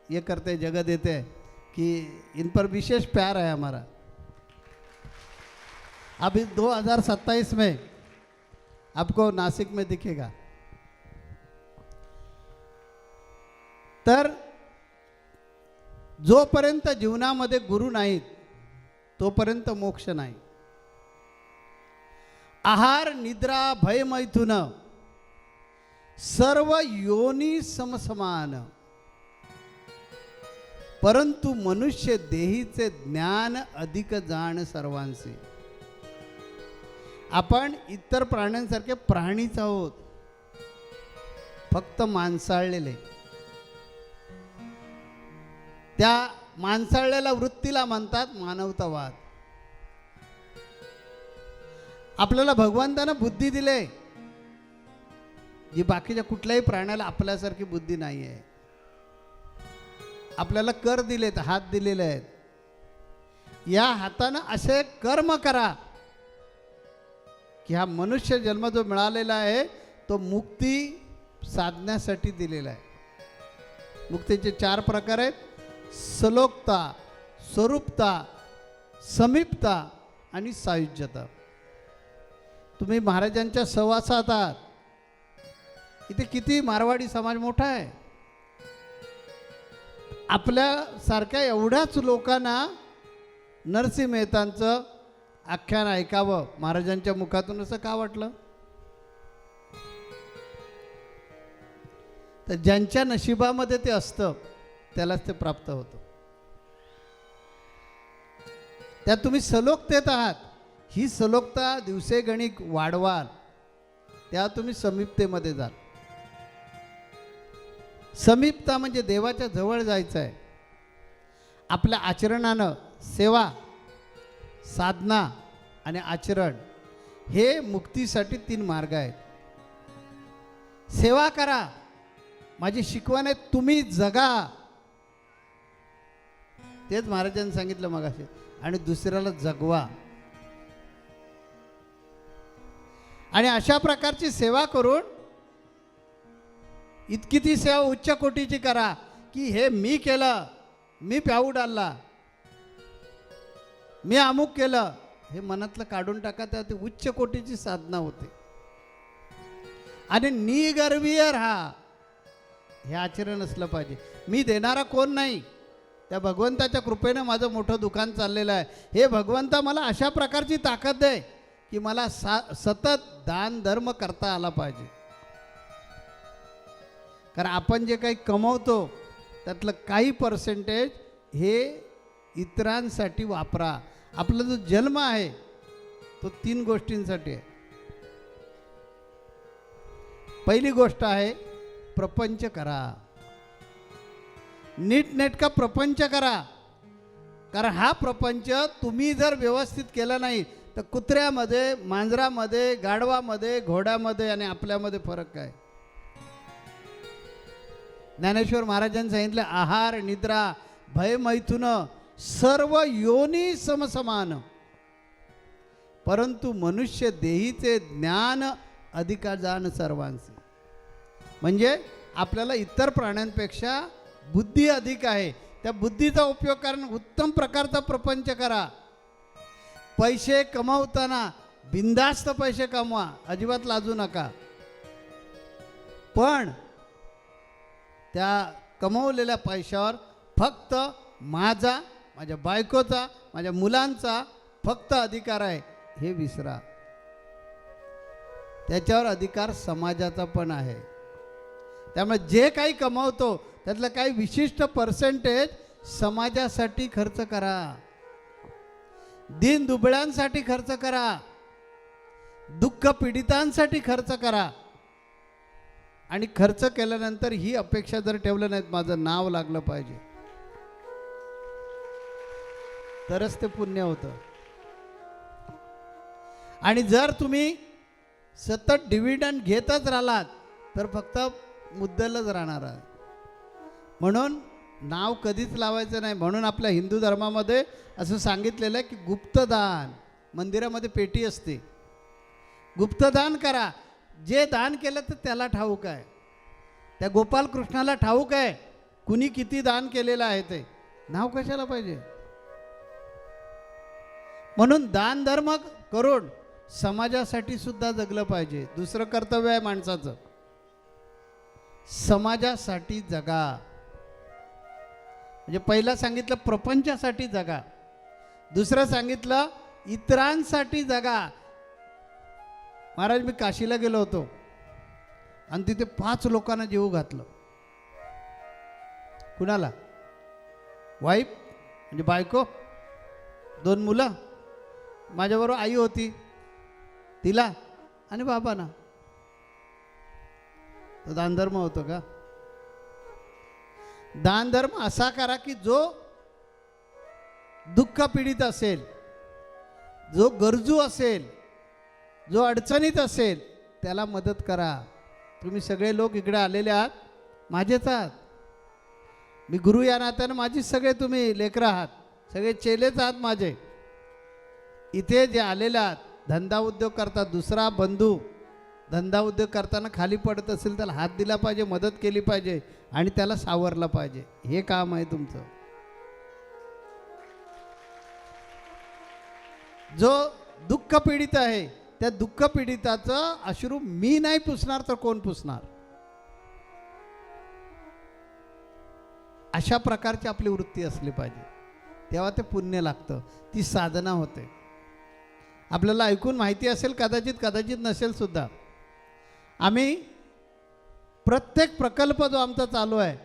ये करते, जगह देते हैं कि इन पर विशेष प्यार है हमारा। अभी 2027 में आपको नासिक में दिखेगा। तर जोपर्यंत जीवनामध्ये गुरु नाहीत तोपर्यंत मोक्ष नाही। आहार निद्रा भय मैथुन सर्व योनी समसमान, परंतु मनुष्य देहीचे ज्ञान अधिक जाण सर्वांचे। आपण इतर प्राण्यांसारखे प्राणीच आहोत, फक्त माणसाळलेले। त्या माणसाळलेल्या वृत्तीला म्हणतात मानवतावाद। आपल्याला भगवंताने बुद्धी दिले जी बाकीच्या कुठल्याही प्राण्याला आपल्यासारखी बुद्धी नाही आहे। आपल्याला कर दिलेत, हात दिलेले आहेत, या हाताने असे कर्म करा की हा मनुष्य जन्म जो मिळालेला आहे तो मुक्ती साधण्यासाठी दिलेला आहे। मुक्तीचे 4 प्रकार आहेत, सलोकता, स्वरूपता, समीपता आणि सायुज्यता। तुम्ही महाराजांच्या सहवासात आहात, इथे किती मारवाडी समाज मोठा आहे। आपल्यासारख्या एवढ्याच लोकांना नरसिंह मेहतांचं आख्यान ऐकावं महाराजांच्या मुखातून असं का वाटलं? तर ज्यांच्या नशिबामध्ये ते असतं त्यालाच ते प्राप्त होतं। त्यात तुम्ही सलोक देत आहात, ही सलोखता दिवसेगणिक वाढवाल त्या तुम्ही समीपतेमध्ये जाल. समीपता म्हणजे देवाच्या जवळ जायचं आहे. आपल्या आचरणानं सेवा, साधना आणि आचरण हे मुक्तीसाठी 3 मार्ग आहेत. सेवा करा, माझी शिकवण आहे, तुम्ही जगा, तेच महाराजांनी सांगितलं मगाशी, आणि दुसऱ्याला जगवा. आणि अशा प्रकारची सेवा करून इतकी ती सेवा उच्च कोटीची करा की हे मी केलं, मी प्याऊ डालला, मी अमुक केलं, हे मनातलं काढून टाका. त्या ती उच्च कोटीची साधना होते. आणि निगर्वीय राहा, हे आचरण असलं पाहिजे. मी देणारा कोण नाही, त्या भगवंताच्या कृपेनं माझं मोठं दुकान चाललेलं आहे. हे भगवंता मला अशा प्रकारची ताकद दे की मला सतत दान धर्म करता आला पाहिजे. कारण आपण जे काही कमवतो त्यातलं काही पर्सेंटेज हे इतरांसाठी वापरा. आपला जो जन्म आहे तो 3 गोष्टींसाठी आहे. पहिली गोष्ट आहे प्रपंच करा, नीटनेटका प्रपंच करा. कारण हा प्रपंच तुम्ही जर व्यवस्थित केला नाही तर कुत्र्यामध्ये, मांजरामध्ये, गाढवामध्ये, घोड्यामध्ये आणि आपल्यामध्ये फरक काय? ज्ञानेश्वर महाराजांनी सांगितलं, आहार, निद्रा, भय, मैथुन सर्व योनी समसमान, परंतु मनुष्य देहीचे ज्ञान अधिका जाण सर्वांचे. म्हणजे आपल्याला इतर प्राण्यांपेक्षा बुद्धी अधिक आहे. त्या बुद्धीचा उपयोग करून उत्तम प्रकारचा प्रपंच करा. पैसे कमावताना बिनधास्त पैसे कमवा, अजिबात लाजू नका. पण त्या कमवलेल्या पैशावर फक्त माझा, माझ्या बायकोचा, माझ्या मुलांचा फक्त अधिकार आहे हे विसरा. त्याच्यावर अधिकार समाजाचा पण आहे. त्यामुळे जे काही कमावतो त्यातलं काही विशिष्ट पर्सेंटेज समाजासाठी खर्च करा, दीन दुबळ्यांसाठी खर्च करा, दुःख पीडितांसाठी खर्च करा. आणि खर्च केल्यानंतर ही अपेक्षा जर ठेवलं नाहीत माझं नाव लागलं पाहिजे, तरच ते पुण्य होतं. आणि जर तुम्ही सतत डिव्हिडंड घेतच राहिलात तर फक्त मुद्दलच राहणार आहे. म्हणून नाव कधीच लावायचं नाही. म्हणून आपल्या हिंदू धर्मामध्ये असं सांगितलेलं आहे की गुप्तदान, मंदिरामध्ये पेटी असते, गुप्तदान करा. जे दान केलं तर त्याला ठाऊक आहे, त्या गोपालकृष्णाला ठाऊक आहे कुणी किती दान केलेलं आहे. ते नाव कशाला पाहिजे. म्हणून दान धर्म करून समाजासाठी सुद्धा जगलं पाहिजे. दुसरं कर्तव्य आहे माणसाचं, समाजासाठी जगा. म्हणजे पहिलं सांगितलं प्रपंचासाठी जगा, दुसरं सांगितलं इतरांसाठी जगा. महाराज, मी काशीला गेलो होतो आणि तिथे 5 लोकांना जीव घातलं. कुणाला? वाईफ म्हणजे बायको, 2 मुलं, माझ्याबरोबर आई होती तिला, आणि बाबांना. तो दानधर्म होतो का? दानधर्म असा करा की जो दुःख पीडित असेल, जो गरजू असेल, जो अडचणीत असेल त्याला मदत करा. तुम्ही सगळे लोक इकडे आलेले आहात, माझेच आहात. मी गुरु या नात्यानं माझी सगळे तुम्ही लेकरं आहात, सगळे चेलेच आहात माझे. इथे जे आलेले आहात, धंदा उद्योग करतात, दुसरा बंधू धंदा उद्योग करताना खाली पडत असेल त्याला हात दिला पाहिजे, मदत केली पाहिजे आणि त्याला सावरलं पाहिजे. हे काम आहे तुमचं. जो दुःख पीडित आहे त्या दुःख पीडिताचं अश्रू मी नाही पुसणार तर कोण पुसणार? अशा प्रकारची आपली वृत्ती असली पाहिजे, तेव्हा ते पुण्य लागतं, ती साधना होते. आपल्याला ऐकून माहिती असेल, कदाचित नसेल सुद्धा, आम्ही प्रत्येक प्रकल्प जो आमचा चालू आहे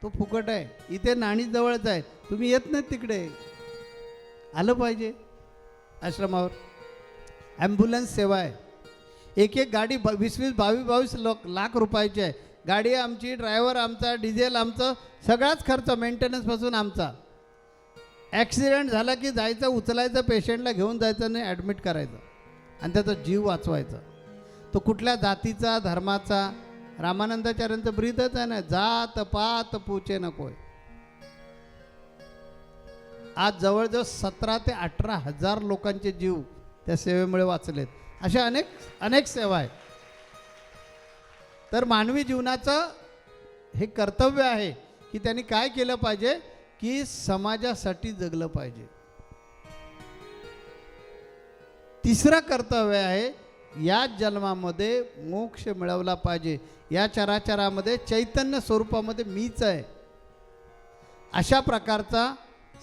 तो फुकट आहे. इथे नाणी जवळच आहे, तुम्ही येत नाहीत तिकडे, आलं पाहिजे आश्रमावर. ॲम्ब्युलन्स सेवा आहे. एक एक गाडी 20-20, 22-22 लाख रुपयाची आहे. गाडी आमची, ड्रायव्हर आमचा, डिझेल आमचं, सगळाच खर्च मेंटेनन्सपासून आमचा. ॲक्सिडेंट झाला की जायचं, उचलायचं, पेशंटला घेऊन जायचं नाही, ॲडमिट करायचं आणि त्याचा जीव वाचवायचा. तो कुठल्या जातीचा, धर्माचा, रामानंदाचार्यांचं ब्रीदच आहे ना, जात पात पूचे नकोय. आज जवळजवळ 17 ते 18 हजार लोकांचे जीव त्या सेवेमुळे वाचलेत. अशा अनेक अनेक सेवा आहेत. तर मानवी जीवनाचं हे कर्तव्य आहे की त्यांनी काय केलं पाहिजे की समाजासाठी जगलं पाहिजे. तिसरं कर्तव्य आहे या जन्मामध्ये मोक्ष मिळवला पाहिजे. या चराचरामध्ये चैतन्य स्वरूपामध्ये मीच आहे अशा प्रकारचा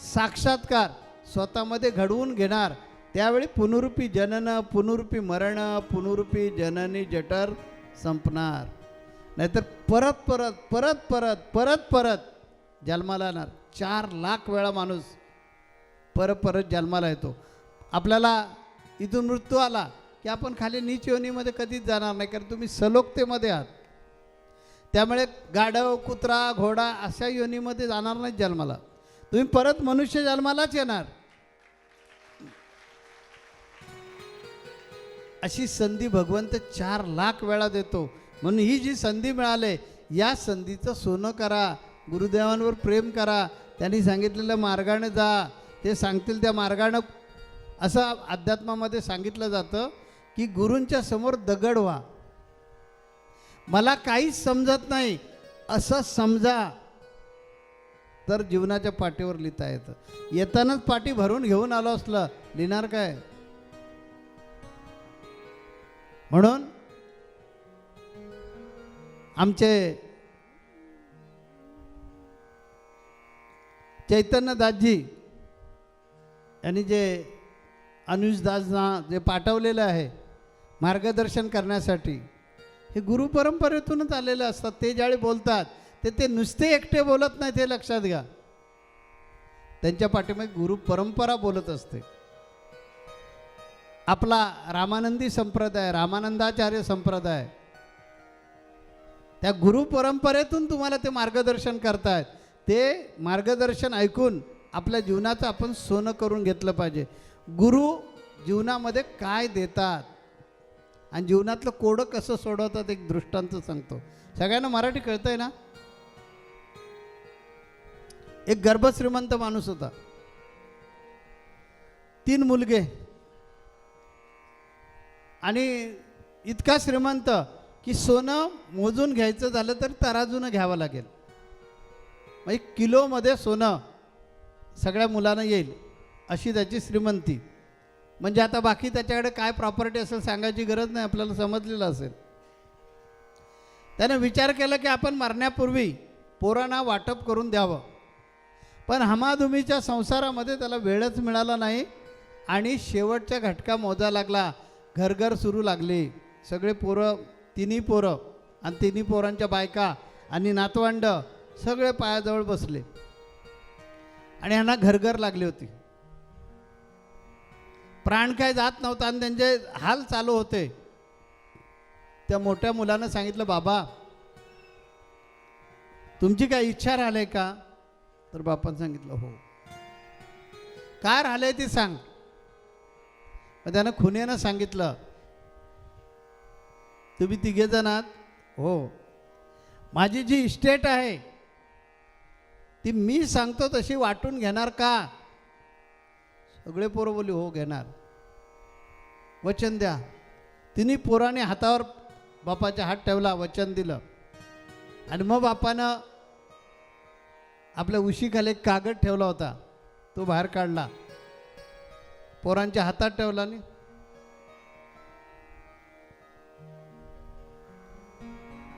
साक्षात्कार स्वतःमध्ये घडवून घेणार. त्यावेळी पुनरुपी जनन, पुनरुपी मरण, पुनरुपी जननी जठर संपणार. नाहीतर परत परत परत परत परत परत जन्माला येणार. 4 लाख वेळा माणूस परत परत जन्माला येतो. आपल्याला इथून मृत्यू आला की आपण खाली नीच योनीमध्ये कधीच जाणार नाही, कारण तुम्ही सलोकतेमध्ये आहात. त्यामुळे गाढव, कुत्रा, घोडा अशा योनीमध्ये जाणार नाहीत जन्माला. तुम्ही परत मनुष्य जन्मालाच येणार. अशी संधी भगवंत 4 लाख वेळा देतो. म्हणून ही जी संधी मिळाली, या संधीचं सोनं करा. गुरुदेवांवर प्रेम करा. त्यांनी सांगितलेल्या मार्गाने जा. ते सांगतील त्या मार्गानं. असं अध्यात्मामध्ये सांगितलं जातं की गुरूंच्या समोर दगड व्हा. मला काहीच समजत नाही असं समजा, तर जीवनाच्या पाठीवर लिहिता येतं. येतानाच पाठी भरून घेऊन आलो असलं, लिहिणार काय? म्हणून आमचे चैतन्यदासजी यांनी जे अनुजदासना जे पाठवलेलं आहे मार्गदर्शन करण्यासाठी, हे गुरु परंपरेतूनच आलेले असतात. ते ज्यावेळी बोलतात ते नुसते एकटे बोलत नाही, ते लक्षात घ्या. त्यांच्या पाठीमागे गुरु परंपरा बोलत असते. आपला रामानंदी संप्रदाय, रामानंदाचार्य संप्रदाय, त्या गुरु परंपरेतून तुम्हाला ते मार्गदर्शन करतायत. ते मार्गदर्शन ऐकून आपल्या जीवनाचं आपण सोनं करून घेतलं पाहिजे. गुरु जीवनामध्ये काय देतात आणि जीवनातलं कोडं कसं सोडवतात एक दृष्टांत सांगतो. सगळ्यांना मराठी कळतंय ना? एक गर्भश्रीमंत माणूस होता. 3 मुलगे आणि इतका श्रीमंत की सोनं मोजून घ्यायचं झालं तर तराजूनं घ्यावं लागेल. 1 किलोमध्ये सोनं सगळ्या मुलांना येईल अशी त्याची श्रीमंती. म्हणजे आता बाकी त्याच्याकडे काय प्रॉपर्टी असेल सांगायची गरज नाही, आपल्याला समजलेलं असेल. त्याने विचार केला की आपण मरण्यापूर्वी पोरांना वाटप करून द्यावं. पण हमाधुमीच्या संसारामध्ये त्याला वेळच मिळाला नाही आणि शेवटच्या घटका मोजा लागला. घरघर सुरू लागली. सगळे पोरं, 3 पोरं आणि 3 पोरांच्या बायका आणि नातवंड सगळे पायाजवळ बसले आणि ह्यांना घरघर लागली होती. प्राण काय जात नव्हता आणि त्यांचे हाल चालू होते. त्या मोठ्या मुलानं सांगितलं, बाबा तुमची काय इच्छा राहिली का? तर बापानं सांगितलं, हो. काय राहिलंय ती सांग. मग त्यानं खुनेनं सांगितलं, तुम्ही 3 जण आहात? हो. माझी जी इस्टेट आहे ती मी सांगतो तशी वाटून घेणार का? सगळे पोरं बोलली, हो घेणार. वचन द्या. 3 पोराने हातावर बापाच्या हात ठेवला, वचन दिलं. आणि मग बापानं आपल्या उशीखाली एक कागद ठेवला होता, तो बाहेर काढला, पोरांच्या हातात ठेवला आणि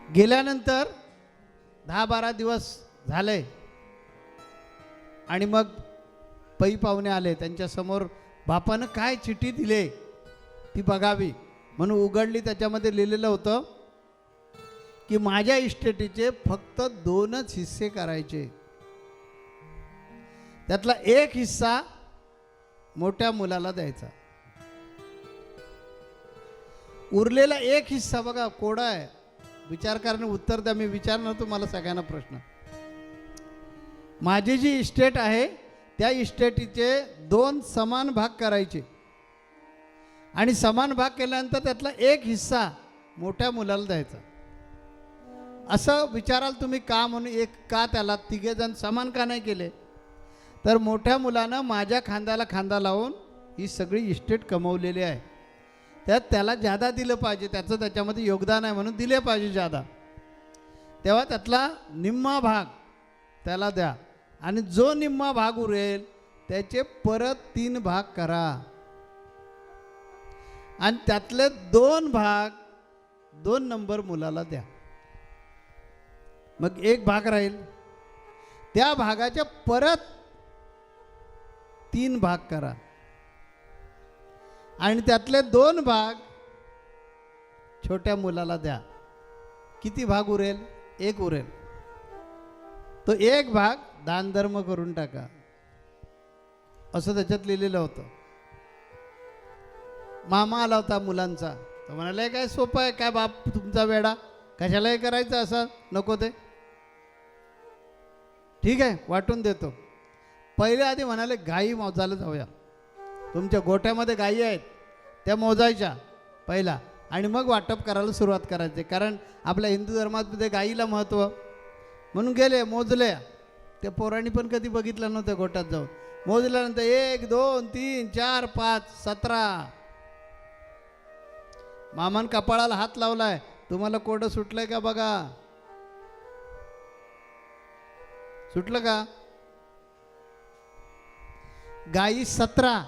गेल्यानंतर 10-12 दिवस झाले आणि मग पै पाहुणे आले. त्यांच्यासमोर बापानं काय चिठ्ठी दिले ती बघावी म्हणून उघडली. त्याच्यामध्ये लिहिलेलं होतं की माझ्या इस्टेटीचे फक्त 2च हिस्से करायचे. त्यातला 1 हिस्सा मोठ्या मुलाला द्यायचा. उरलेला एक हिस्सा बघा कोडा आहे. विचार करणे उत्तर द्या. मी विचारणार तुम्हाला सगळ्यांना प्रश्न. माझी जी इस्टेट आहे त्या इस्टेटीचे 2 समान भाग करायचे आणि समान भाग केल्यानंतर त्यातला एक हिस्सा मोठ्या मुलाला द्यायचा. असं विचाराल तुम्ही का म्हणून एक का त्याला तिघेजण समान का नाही केले? तर मोठ्या मुलानं माझ्या खांद्याला खांदा लावून ही सगळी इस्टेट कमवलेली आहे. त्यात त्याला जादा दिलं पाहिजे, त्याचं त्याच्यामध्ये योगदान आहे म्हणून दिले पाहिजे जादा. तेव्हा त्यातला निम्मा भाग त्याला द्या आणि जो निम्मा भाग उरेल त्याचे परत 3 भाग करा आणि त्यातले 2 भाग 2 नंबर मुलाला द्या. मग एक भाग राहील, त्या भागाचे परत 3 भाग करा आणि त्यातले 2 भाग छोट्या मुलाला द्या. किती भाग उरेल? 1 उरेल. तो 1 भाग दान धर्म करून टाका असं त्याच्यात लिहिलेलं होतं. मामा आला होता मुलांचा, तो म्हणाले काय सोपं आहे, काय बाप तुमचा वेडा, कशालाही करायचं असं, नको ते, ठीक आहे वाटून देतो. पहिले आधी म्हणाले गाई मोजायला जाऊया, तुमच्या गोठ्यामध्ये गायी आहेत त्या मोजायच्या पहिला आणि मग वाटप करायला सुरुवात करायची. कारण आपल्या हिंदू धर्मामध्ये गाईला महत्त्व. म्हणून गेले मोजले. त्या पोरांनी पण कधी बघितलं नव्हतं गोठ्यात जाऊन. मोजल्यानंतर 1 2 3 4 5 17. मामान कपाळाला हात लावलाय, तुम्हाला कोडं सुटलंय का बघा. सुटलं का? गाई 17.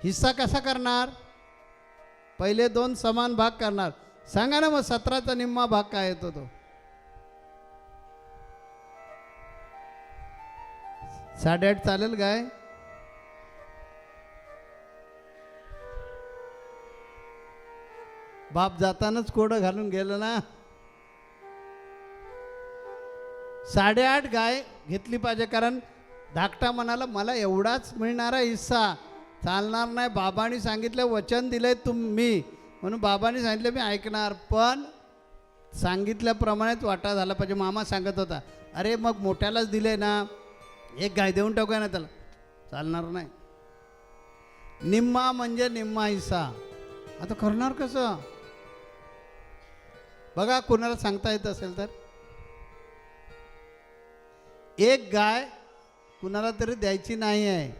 हिस्सा कसा करणार? पहिले 2 समान भाग करणार. सांगा ना मग 17चा निम्मा भाग काय येतो तो? 8.5 चालेल काय? बाप जातानाच कोडं घालून गेलं ना. 8.5 गाय घेतली पाहिजे. कारण धाकटा म्हणाला मला एवढाच मिळणारा हिस्सा चालणार नाही. बाबांनी सांगितलं, वचन दिलंय तुम्ही, म्हणून बाबांनी सांगितलं मी ऐकणार, पण सांगितल्याप्रमाणेच वाटा झाला पाहिजे. मामा सांगत होता, अरे मग मोठ्यालाच दिले ना, 1 गाय देऊन टाकूया ना त्याला, चालणार नाही. निम्मा म्हणजे निम्मा हिस्सा. आता करणार कसं? बघा कोणाला सांगता येत असेल तर 1 गाय कुणाला तरी द्यायची नाही आहे.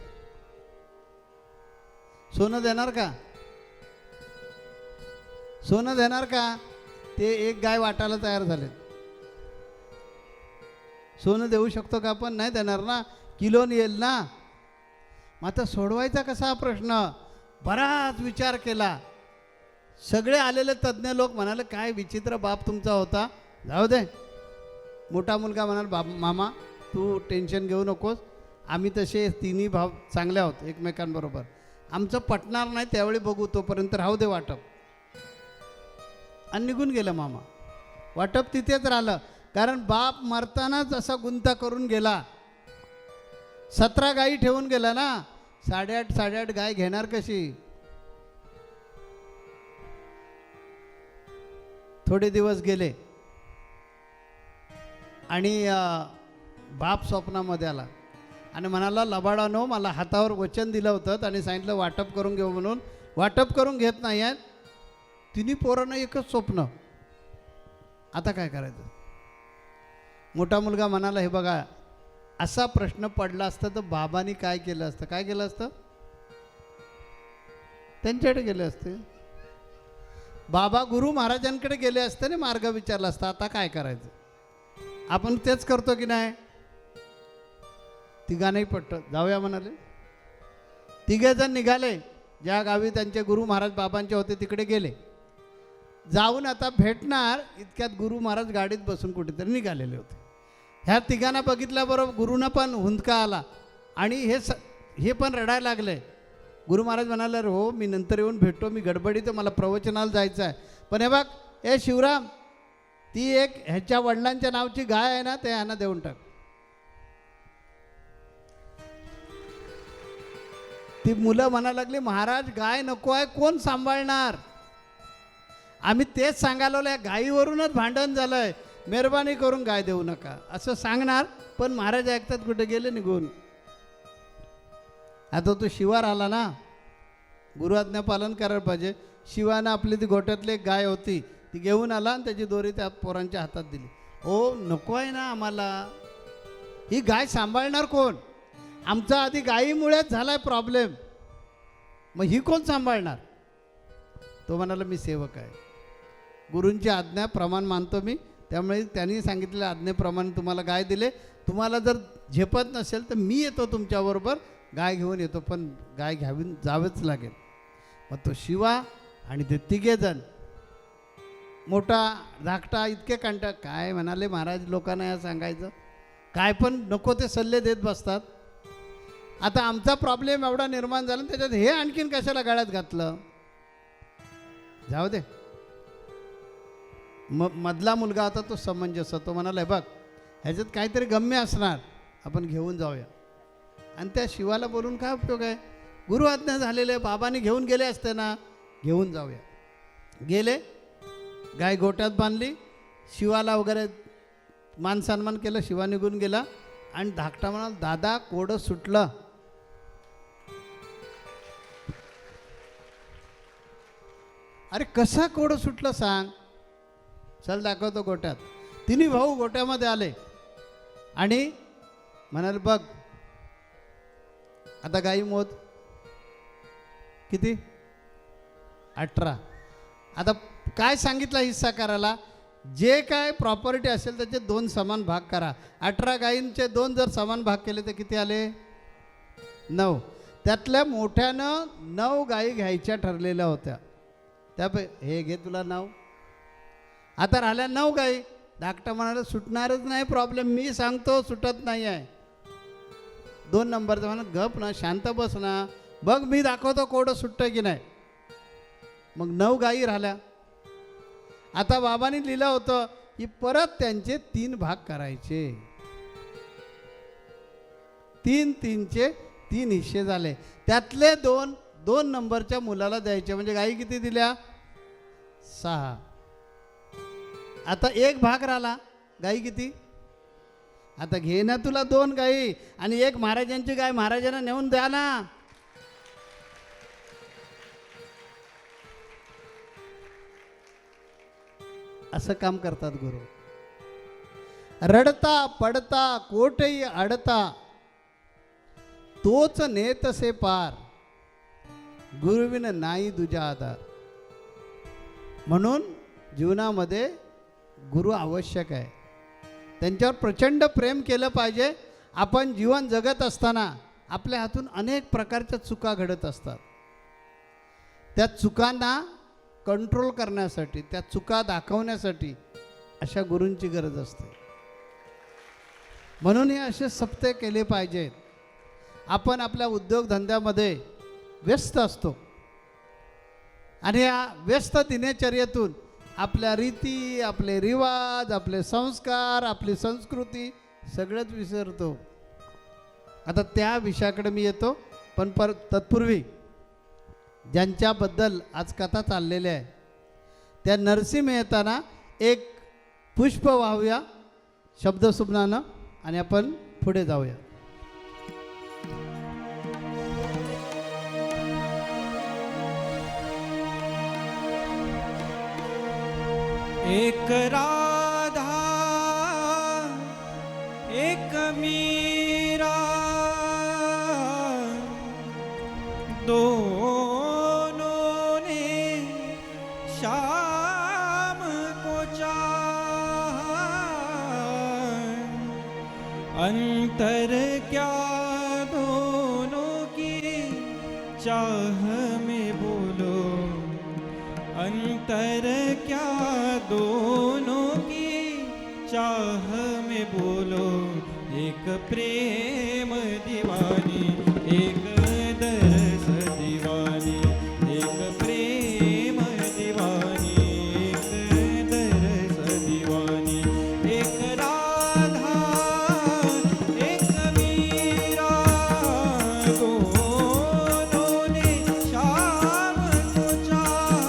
सोनं देणार का? सोनं देणार का? ते 1 गाय वाटायला तयार झाले. सोनं देऊ शकतो का आपण? नाही देणार ना, किलोन येईल ना. मग आता सोडवायचा कसा हा प्रश्न? बराच विचार केला. सगळे आलेले तज्ज्ञ लोक म्हणाले काय विचित्र बाप तुमचा होता, जाऊ दे. मोठा मुलगा म्हणाला, बाप मामा तू टेन्शन घेऊ नकोस, आम्ही तसे 3ही भाव चांगले आहोत एकमेकांबरोबर, आमचं पटणार नाही त्यावेळी बघू, तोपर्यंत राहू दे वाटप. आणि निघून गेलं मामा. वाटप तिथेच राहिलं. कारण बाप मरतानाच असा गुंता करून गेला. 17 गायी ठेवून गेला ना. 8.5 गाय घेणार कशी? थोडे दिवस गेले आणि बाप स्वप्नामध्ये आला आणि म्हणाला, लबाडानो मला हातावर वचन दिलं होतं आणि सांगितलं वाटप करून घेऊ म्हणून, वाटप करून घेत नाही आहेत. 3 पोरांना एकच स्वप्न, आता काय करायचं? मोठा मुलगा म्हणाला, हे बघा असा प्रश्न पडला असता तर बाबांनी काय केलं असतं? काय केलं असतं? त्यांच्याकडे गेले असते. बाबा गुरु महाराजांकडे गेले असते ना, मार्ग विचारला असता. आता काय करायचं? आपण तेच करतो की नाही? तिघांनाही पटत, जाऊया म्हणाले. 3घे जण निघाले. ज्या गावी त्यांचे गुरु महाराज बाबांचे होते तिकडे गेले. जाऊन आता भेटणार इतक्यात गुरु महाराज गाडीत बसून कुठेतरी निघालेले होते. ह्या तिघांना बघितल्याबरोबर गुरुना पण हुंदका आला आणि हे पण रडायला लागले. गुरु महाराज म्हणाले, हो मी नंतर येऊन भेटतो, मी गडबडीत, मला प्रवचनाला जायचं आहे. पण हे बघ ए शिवराम, ती एक ह्याच्या वडिलांच्या नावची गाय आहे ना, ते ह्यांना देऊन टाक. ती मुलं म्हणायला लागली, महाराज गाय नको आहे, कोण सांभाळणार? आम्ही तेच सांगायला गायीवरूनच भांडण झालंय, मेहरबानी करून गाय देऊ नका असं सांगणार, पण महाराज ऐकतात कुठे गेले निघून. आता तो शिवार आला ना, गुरु आज्ञा पालन करायला पाहिजे. शिवानं आपली ती गोठ्यातली एक गाय होती ती घेऊन आला आणि त्याची दोरी त्या पोरांच्या हातात दिली. ओ नको आहे ना आम्हाला, ही गाय सांभाळणार कोण? आमचा आधी गायीमुळेच झालाय प्रॉब्लेम, मग ही कोण सांभाळणार? तो म्हणाला मी सेवक आहे, गुरूंची आज्ञा प्रमाण मानतो मी, त्यामुळे त्यांनी सांगितलेल्या आज्ञेप्रमाणे तुम्हाला गाय दिले. तुम्हाला जर झेपत नसेल तर मी येतो तुमच्याबरोबर, गाय घेऊन येतो, पण गाय घ्यावी जावंच लागेल. मग तो शिवा आणि ते तिघेजण, मोठा धाकटा इतके कंटा, काय म्हणाले महाराज लोकांना या सांगायचं, काय पण नको ते सल्ले देत बसतात. आता आमचा प्रॉब्लेम एवढा निर्माण झाला, त्याच्यात हे आणखीन कशाला गाळ्यात घातलं? जाऊ दे. मधला मुलगा होता तो समंजस, तो म्हणाला बघ ह्याच्यात काहीतरी गम्य असणार, आपण घेऊन जाऊया. आणि त्या शिवाला बोलून काय उपयोग आहे? गुरु आज्ञा झालेले, बाबांनी घेऊन गेले असते ना, घेऊन जाऊया. गेले, गाय गोट्यात बांधली, शिवाला वगैरे मान सन्मान केलं, शिवा निघून गेला. आणि धाकटा म्हणाला दादा कोडं सुटलं. अरे कसं कोडं सुटलं सांग? चल दाखवतो गोट्यात. तिन्ही भाऊ गोट्यामध्ये आले आणि म्हणाले बघ आता गाई मोज किती? 18. आता काय सांगितलं हिस्सा करायला? जे काय प्रॉपर्टी असेल त्याचे 2 समान भाग करा. 18 गायींचे 2 जर समान भाग केले तर किती आले? 9. त्यातल्या मोठ्यानं 9 गायी घ्यायच्या ठरलेल्या होत्या. त्या हे घे तुला 9. आता राहिल्या 9 गायी. धाकटा म्हणाला सुटणारच नाही प्रॉब्लेम, मी सांगतो सुटत नाही आहे. 2 नंबरचा म्हणा गप ना, शांत बस ना, बघ मी दाखवतो कोडं सुटतं की नाही. मग 9 गायी राहिल्या. आता बाबांनी लिहिलं होतं की परत त्यांचे 3 भाग करायचे. 3-3चे 3 हिस्से झाले. त्यातले 2 नंबरच्या मुलाला द्यायचे. म्हणजे गायी किती दिल्या? 6. आता 1 भाग राहिला. गायी किती? आता घे ना तुला 2 गायी आणि 1 महाराजांची गाय महाराजांना नेऊन द्या ना. असं काम करतात गुरु. रडता पडता कोठही अडता तोच नेतसे पार, गुरुविन नाही दुजा आधार. म्हणून जीवनामध्ये गुरु आवश्यक आहे. त्यांच्यावर प्रचंड प्रेम केलं पाहिजे. आपण जीवन जगत असताना आपल्या हातून अनेक प्रकारच्या चुका घडत असतात. त्या चुकांना कंट्रोल करण्यासाठी, त्या चुका दाखवण्यासाठी अशा गुरूंची गरज असते. म्हणून हे असे सप्ते केले पाहिजेत. आपण आपल्या उद्योगधंद्यामध्ये व्यस्त असतो आणि या व्यस्त दिनचर्येतून आपल्या रीती, आपले रिवाज, आपले संस्कार, आपली संस्कृती सगळंच विसरतो. आता त्या विषयाकडे मी येतो, पण तत्पूर्वी ज्यांच्याबद्दल आज कथा चाललेल्या आहे त्या नरसिंह मेहताना एक पुष्प वाहूया शब्दसुमनानं आणि आपण पुढे जाऊया. एक राधा एक मीरा दोनों ने शाम को चाहा, अंतर क्या दोनों की चाह में बोलो, अंतर क्या दोनों की चाह में बोलो. एक प्रेम दीवानी एक दरस दीवानी, एक प्रेम दीवानी एक दरस दीवानी. एक राधा एक मीरा दोनों ने शाम को चाहा,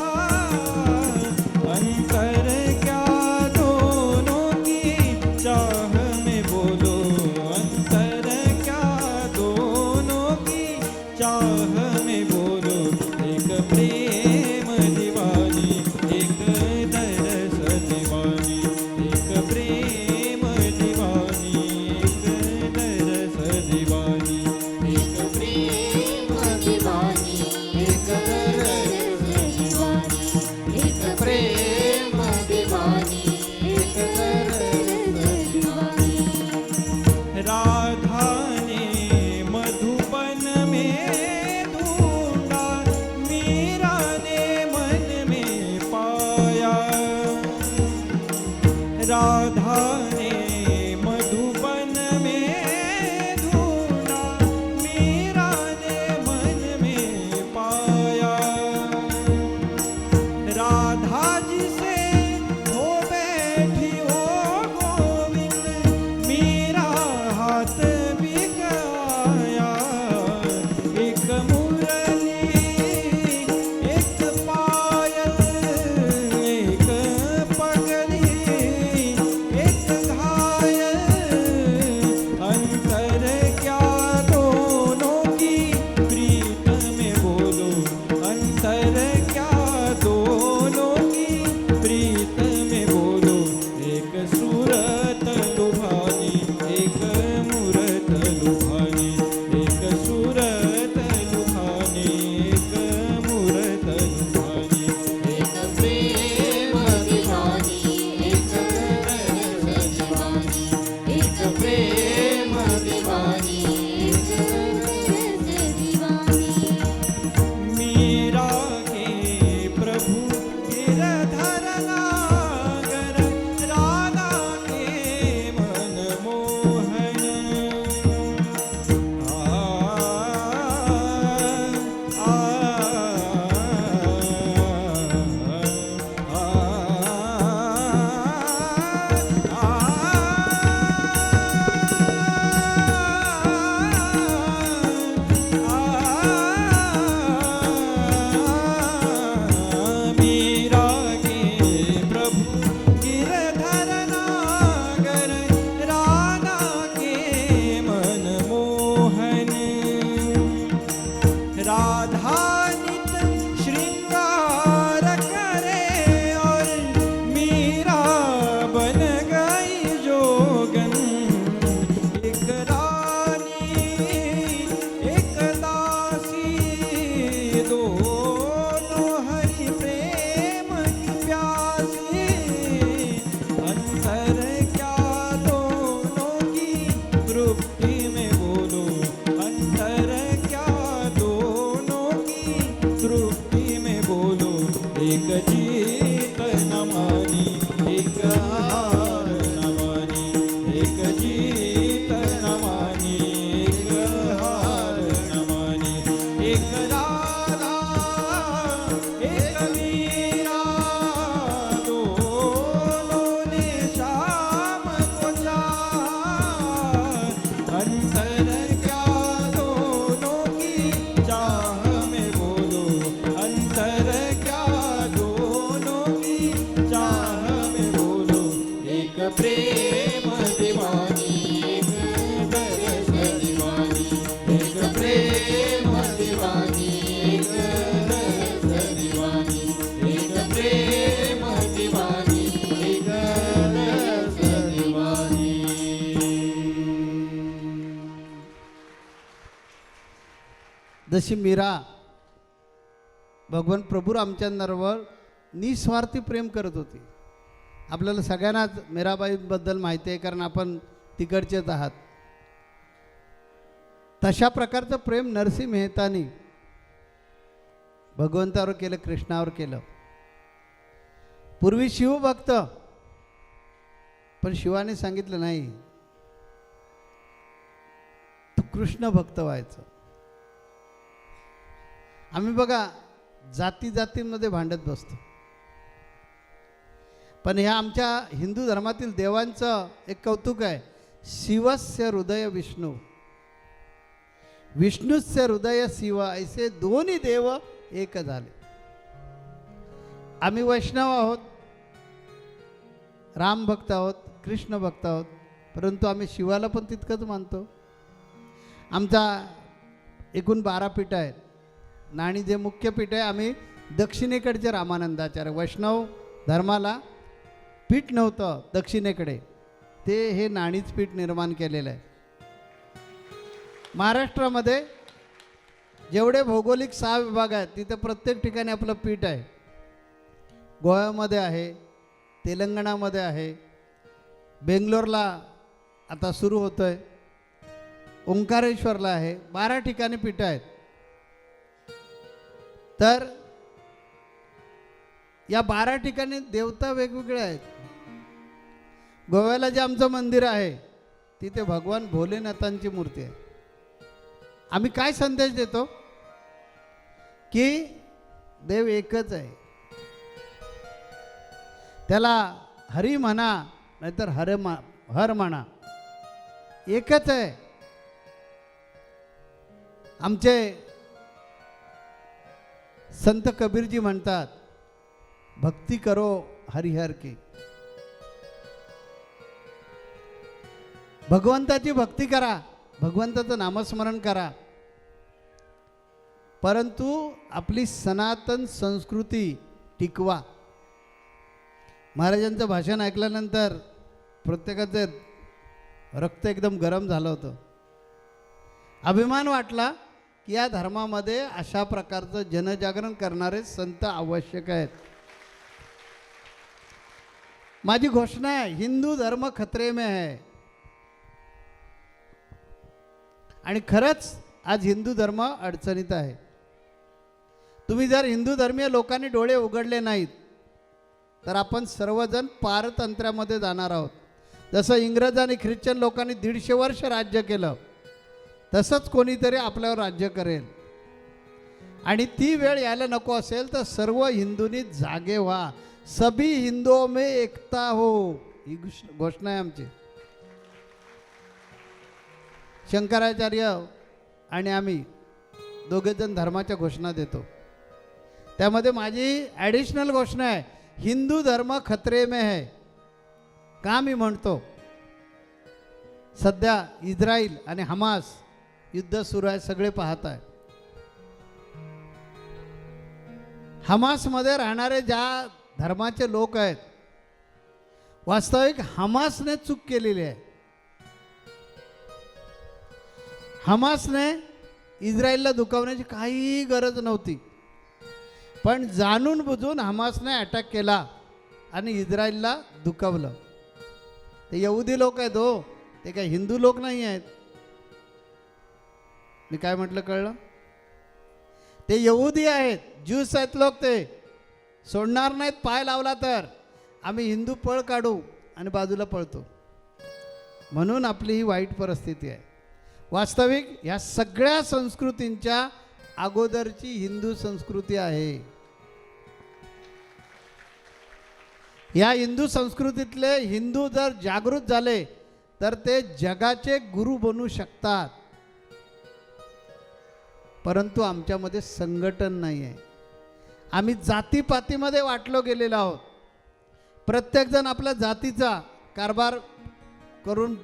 चाह में बोलो एक प्रेम दीवानी एक दरस दीवानी एक प्रेम दीवानी एक दरस दीवानी एक प्रेम दीवानी एक दरस दीवानी एक प्रेम दीवानी एक दरस दीवानी। राधा ने मधुबन में ढूंढा मीरा ने मन में पाया। राधा ने मधुबन में ढूंढा मीरा ने मन में पाया। राधा जी से हो बैठी हो गोविंद मीरा हाथ बिकाया। एक मुरली एक पायल एक पगली एक घायल अंतर क्या दोनों की प्रीत में बोलो अंतर क्या दोनों की प्रीत में बोलो। एक सूरत लुभानी एक मूरत लुभानी एक सूरत लुभानी एक मूरत लुभानी एक प्रेम दीवानी एक दरस दीवानी एक प्रेम दीवानी एक दरस दीवानी। मीरा के प्रभु गिरधर नागर राधा के मन मोहन। मीरा के प्रभु गिरधर नागर राधा के मन मोहन। राधा नित श्रृंगार करे और मीरा बन गई जोगन। एक रानी एक दासी दोनों हरि प्रेम की प्यासी। अंतर क्या दोनों की तृप्ति में बोलो अंतर क्या दोनों की तृप्ति में बोलो। एक जीत न मानी एक हार न मानी एक जीत न मानी एक हार न मानी। एक राधा एक मीरा दोनों ने शाम को चाहा। अंतर क्या दोनों की चाह में बोलो अंतर क्या दोनों की चाह में बोलो। एक प्रेम दीवानी एक दरस दीवानी एक प्रेम दीवानी एक दरस दीवानी एक प्रेम दीवानी एक दरस दीवानी। जशी मीरा भगवान प्रभू रामचंद्रावर निस्वार्थी प्रेम करत होती. आपल्याला सगळ्यांनाच मीराबाईबद्दल माहिती आहे कारण आपण तिकडचेच आहात. तशा प्रकारचं प्रेम नरसिंह मेहतानी भगवंतावर केलं, कृष्णावर केलं. पूर्वी शिवभक्त, पण शिवाने सांगितलं नाही, तू कृष्ण भक्त व्हायचं. आम्ही बघा जाती जातींमध्ये भांडत बसतो, पण ह्या आमच्या हिंदू धर्मातील देवांचं एक कौतुक आहे. शिवस्य हृदय विष्णू, विष्णुस्य हृदय शिव, ऐसे दोन्ही देव एक झाले. आम्ही वैष्णव आहोत, राम भक्त आहोत, कृष्ण भक्त आहोत, परंतु आम्ही शिवाला पण तितकंच मानतो. आमचा एकूण 12 पीठ आहेत. नाणी जे मुख्य पीठ आहे, आम्ही दक्षिणेकडचे रामानंदाचार्य, वैष्णव धर्माला पीठ नव्हतं दक्षिणेकडे, ते हे नाणीच पीठ निर्माण केलेलं आहे. महाराष्ट्रामध्ये जेवढे भौगोलिक 6 विभाग आहेत तिथे प्रत्येक ठिकाणी आपलं पीठ आहे. गोव्यामध्ये आहे, तेलंगणामध्ये आहे, बेंगलोरला आता सुरू होतं आहे, ओंकारेश्वरला आहे, 12 ठिकाणी पीठ आहेत. तर या 12 ठिकाणी देवता वेगवेगळ्या आहेत. गोव्याला जे आमचं मंदिर आहे तिथे भगवान भोलेनाथांची मूर्ती आहे. आम्ही काय संदेश देतो की देव एकच आहे, त्याला हरी म्हणा नाहीतर हर म्हणा, एकच आहे. आमचे संत कबीरजी म्हणतात, भक्ती करो हरिहर की. भगवंताची भक्ती करा, भगवंताचं नामस्मरण करा, परंतु आपली सनातन संस्कृती टिकवा. महाराजांचं भाषण ऐकल्यानंतर प्रत्येकाचं रक्त एकदम गरम झालं होतं. अभिमान वाटला की या धर्मामध्ये अशा प्रकारचं जनजागरण करणारे संत आवश्यक आहेत. माझी घोषणा आहे, हिंदू धर्म खतरे में है. आणि खरंच आज हिंदू धर्म अडचणीत आहे. तुम्ही जर हिंदू धर्मीय लोकांनी डोळे उघडले नाहीत तर आपण सर्वजण पारतंत्र्यामध्ये जाणार आहोत. जसं इंग्रज आणि ख्रिश्चन लोकांनी 150 वर्ष राज्य केलं, तसंच कोणीतरी आपल्यावर राज्य करेल. आणि ती वेळ यायला नको असेल तर सर्व हिंदूंनी जागे व्हा. सभी हिंदुओं में एकता हो, ही घोषणा आहे आमची. शंकराचार्य आणि आम्ही दोघेजण धर्माच्या घोषणा देतो. त्यामध्ये माझी ॲडिशनल घोषणा आहे, हिंदू धर्म खतरे में है. का मी म्हणतो, सध्या इस्रायल आणि हमास युद्ध सुरू आहे, सगळे पाहत आहे. हमासमध्ये राहणारे ज्या धर्माचे लोक आहेत, वास्तविक हमासने चूक केलेली आहे. हमासने इस्रायलला दुखावण्याची काही गरज नव्हती, पण जाणून बुजून हमासने अटॅक केला आणि इस्रायलला दुखावलं. ते यहुदी लोक आहेत हो, ते काही हिंदू लोक नाही आहेत. मी काय म्हटलं कळलं? ते यहुदी आहेत, ज्यूस आहेत लोक. ते सोडणार नाहीत. पाय लावला तर आम्ही हिंदू पळ काढू आणि बाजूला पळतो. म्हणून आपली ही वाईट परिस्थिती आहे. वास्तविक ह्या सगळ्या संस्कृतींच्या अगोदरची हिंदू संस्कृती आहे. या हिंदू संस्कृतीतले हिंदू जर जागृत झाले तर ते जगाचे गुरु बनू शकतात. परंतु आमच्यामध्ये संघटन नाही आहे. आम्ही जातीपातीमध्ये वाटलो गेलेलो आहोत. प्रत्येकजण आपल्या जातीचा कारभार करून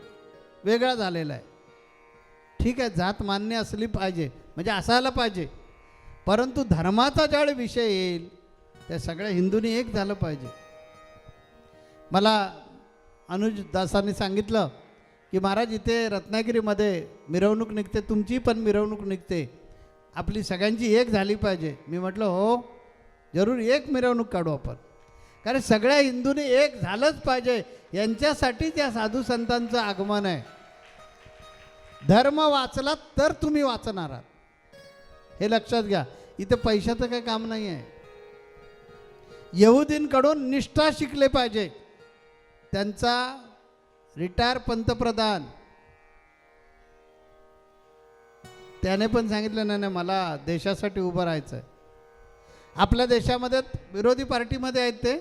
वेगळा झालेला आहे. ठीक आहे, जात मान्य असली पाहिजे, म्हणजे असायला पाहिजे. परंतु धर्माचा ज्यावेळी विषय येईल त्या सगळ्या हिंदूंनी एक झालं पाहिजे. मला अनुज दासांनी सांगितलं की महाराज इथे रत्नागिरीमध्ये मिरवणूक निघते, तुमची पण मिरवणूक निघते, आपली सगळ्यांची एक झाली पाहिजे. मी म्हटलं हो, जरूर एक मिरवणूक काढू आपण, कारण सगळ्या हिंदूंनी एक झालंच पाहिजे. यांच्यासाठी त्या साधू संतांचं आगमन आहे. धर्म वाचला तर तुम्ही वाचणार आहात, हे लक्षात घ्या. इथं पैशाचं काही काम नाही आहे. यहुदींकडून निष्ठा शिकले पाहिजे. त्यांचा रिटायर पंतप्रधान त्याने पण सांगितलं नाही, मला देशासाठी उभं राहायचं आहे. आपल्या देशामध्ये विरोधी पार्टीमध्ये आहेत ते.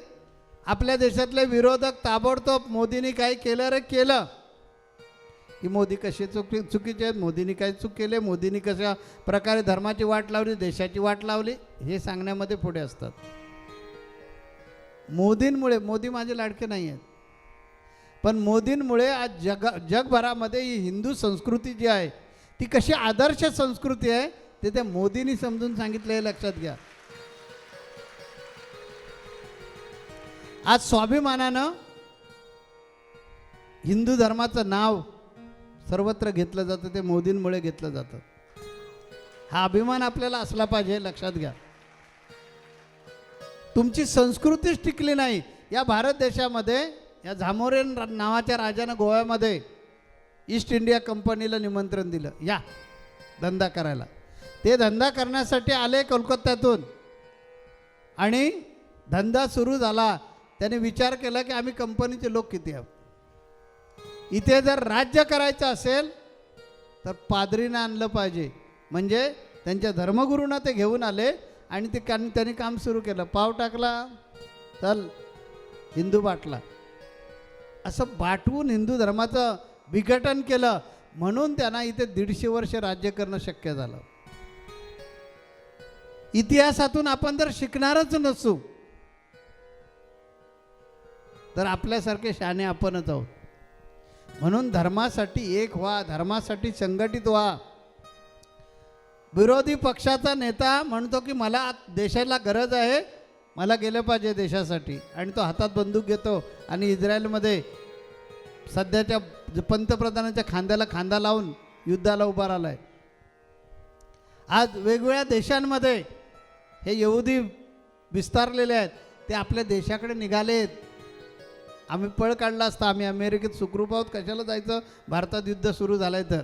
आपल्या देशातले विरोधक ताबडतोब मोदींनी काही केलं रे केलं की मोदी कसे चुकीचे आहेत, मोदींनी काय चूक केले, मोदींनी कशा प्रकारे धर्माची वाट लावली, देशाची वाट लावली, हे सांगण्यामध्ये पुढे असतात. मोदींमुळे, मोदी माझे लाडके नाही आहेत, पण मोदींमुळे आज जगभरामध्ये ही हिंदू संस्कृती जी आहे ती कशी आदर्श संस्कृती आहे ते त्या मोदींनी समजून सांगितलं हे लक्षात घ्या. आज स्वाभिमानानं हिंदू धर्माचं नाव सर्वत्र घेतलं जातं, ते मोदींमुळे घेतलं जातं. हा अभिमान आपल्याला असला पाहिजे, लक्षात घ्या. तुमची संस्कृतीच टिकली नाही. या भारत देशामध्ये या झामोरेन नावाच्या राजानं गोव्यामध्ये ईस्ट इंडिया कंपनीला निमंत्रण दिलं, या धंदा करायला. ते धंदा करण्यासाठी आले कोलकात्यातून आणि धंदा सुरू झाला. त्याने विचार केला की आम्ही कंपनीचे लोक किती आहोत. इथे जर राज्य करायचं असेल तर पादरीनं आणलं पाहिजे. म्हणजे त्यांच्या धर्मगुरूंना ते घेऊन आले आणि ते त्यांनी काम सुरू केलं. पाव टाकला चल हिंदू बाटला, असं बाटवून हिंदू धर्माचं विघटन केलं. म्हणून त्यांना इथे 150 वर्ष राज्य करणं शक्य झालं. इतिहासातून आपण जर शिकणारच नसू तर आपल्यासारखे शहाणे आपणच आहोत. म्हणून धर्मासाठी एक व्हा, धर्मासाठी संघटित व्हा. विरोधी पक्षाचा नेता म्हणतो की मला देशाला गरज आहे, मला गेलं पाहिजे देशासाठी, आणि तो हातात बंदूक घेतो आणि इस्रायलमध्ये सध्याच्या पंतप्रधानाच्या खांद्याला खांदा लावून युद्धाला उभा राहिला आहे. आज वेगवेगळ्या देशांमध्ये हे यहुदी विस्तारलेले आहेत, ते आपल्या देशाकडे निघालेत. आम्ही पळ काढला असता, आम्ही अमेरिकेत सुखरूप आहोत, कशाला जायचं भारतात युद्ध सुरू झालं आहे तर.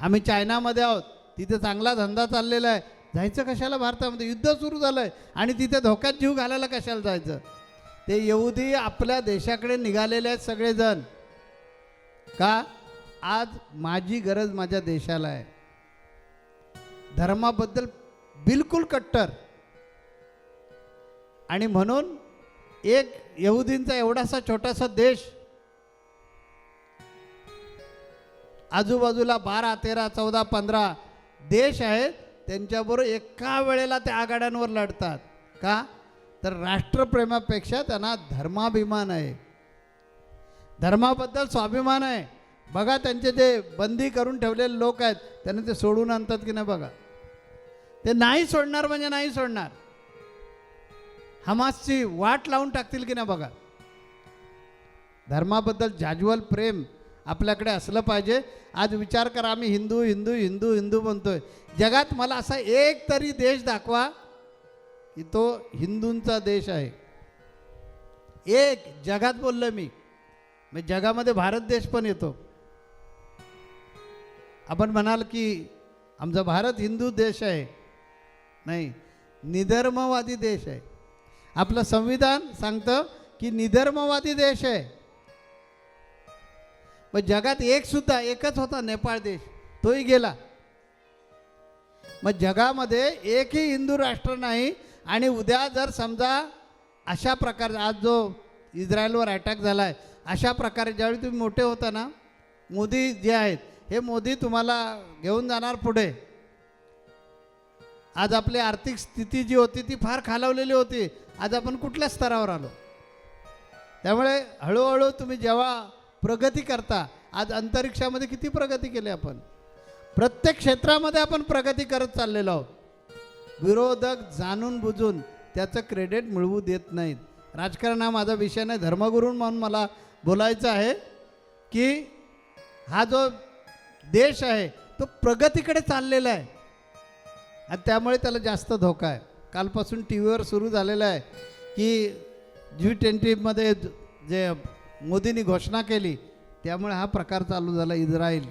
आम्ही चायनामध्ये आहोत, तिथे चांगला धंदा चाललेला आहे, जायचं कशाला भारतामध्ये, युद्ध सुरू झालं आहे आणि तिथे धोक्यात जीव घालायला कशाला जायचं. ते यहुदी आपल्या देशाकडे निघालेले आहेत सगळेजण. का? आज माझी गरज माझ्या देशाला आहे. धर्माबद्दल बिलकुल कट्टर. आणि म्हणून एक यहुदींचा एवढासा छोटासा देश, आजूबाजूला 12, 13, 14, 15 देश आहेत, त्यांच्याबरोबर एका वेळेला त्या आघाड्यांवर लढतात. का? तर राष्ट्रप्रेमापेक्षा त्यांना धर्माभिमान आहे, धर्माबद्दल स्वाभिमान आहे. बघा त्यांचे जे बंदी करून ठेवलेले लोक आहेत त्यांना ते सोडून आणतात की नाही बघा. ते नाही सोडणार म्हणजे नाही सोडणार. हमासची वाट लावून टाकतील की नाही बघा. धर्माबद्दल जाज्वल प्रेम आपल्याकडे असलं पाहिजे. आज विचार करा, आम्ही हिंदू हिंदू हिंदू हिंदू म्हणतोय. जगात मला असा एक तरी देश दाखवा की तो हिंदूंचा देश आहे. एक जगात बोललो मी, म्हणजे जगामध्ये भारत देश पण येतो. आपण म्हणाल की आमचा भारत हिंदू देश आहे, नाही, निधर्मवादी देश आहे. आपलं संविधान सांगतं की निधर्मवादी देश आहे. मग जगात एकच होता नेपाळ देश, तोही गेला. मग जगामध्ये एकही हिंदू राष्ट्र नाही. आणि उद्या जर समजा अशा प्रकारे आज जो इस्रायलवर अटॅक झाला आहे, अशा प्रकारे ज्यावेळी तुम्ही मोठे होता ना, मोदी जे आहेत हे मोदी तुम्हाला घेऊन जाणार पुढे. आज आपली आर्थिक स्थिती जी होती ती फार खालावलेली होती. आज आपण कुठल्या स्तरावर आलो. त्यामुळे हळूहळू तुम्ही जेव्हा प्रगती करता, आज अंतरिक्षामध्ये किती प्रगती केली आपण, प्रत्येक क्षेत्रामध्ये आपण प्रगती करत चाललेलो आहोत. विरोधक जाणून बुजून त्याचं क्रेडिट मिळवू देत नाहीत. राजकारण हा माझा विषय नाही, धर्मगुरू म्हणून मला बोलायचं आहे की हा जो देश आहे तो प्रगतीकडे चाललेला आहे आणि त्यामुळे त्याला जास्त धोका आहे. कालपासून टी व्हीवर सुरू झालेलं आहे की G20मध्ये जे मोदींनी घोषणा केली त्यामुळे हा प्रकार चालू झाला. इस्रायल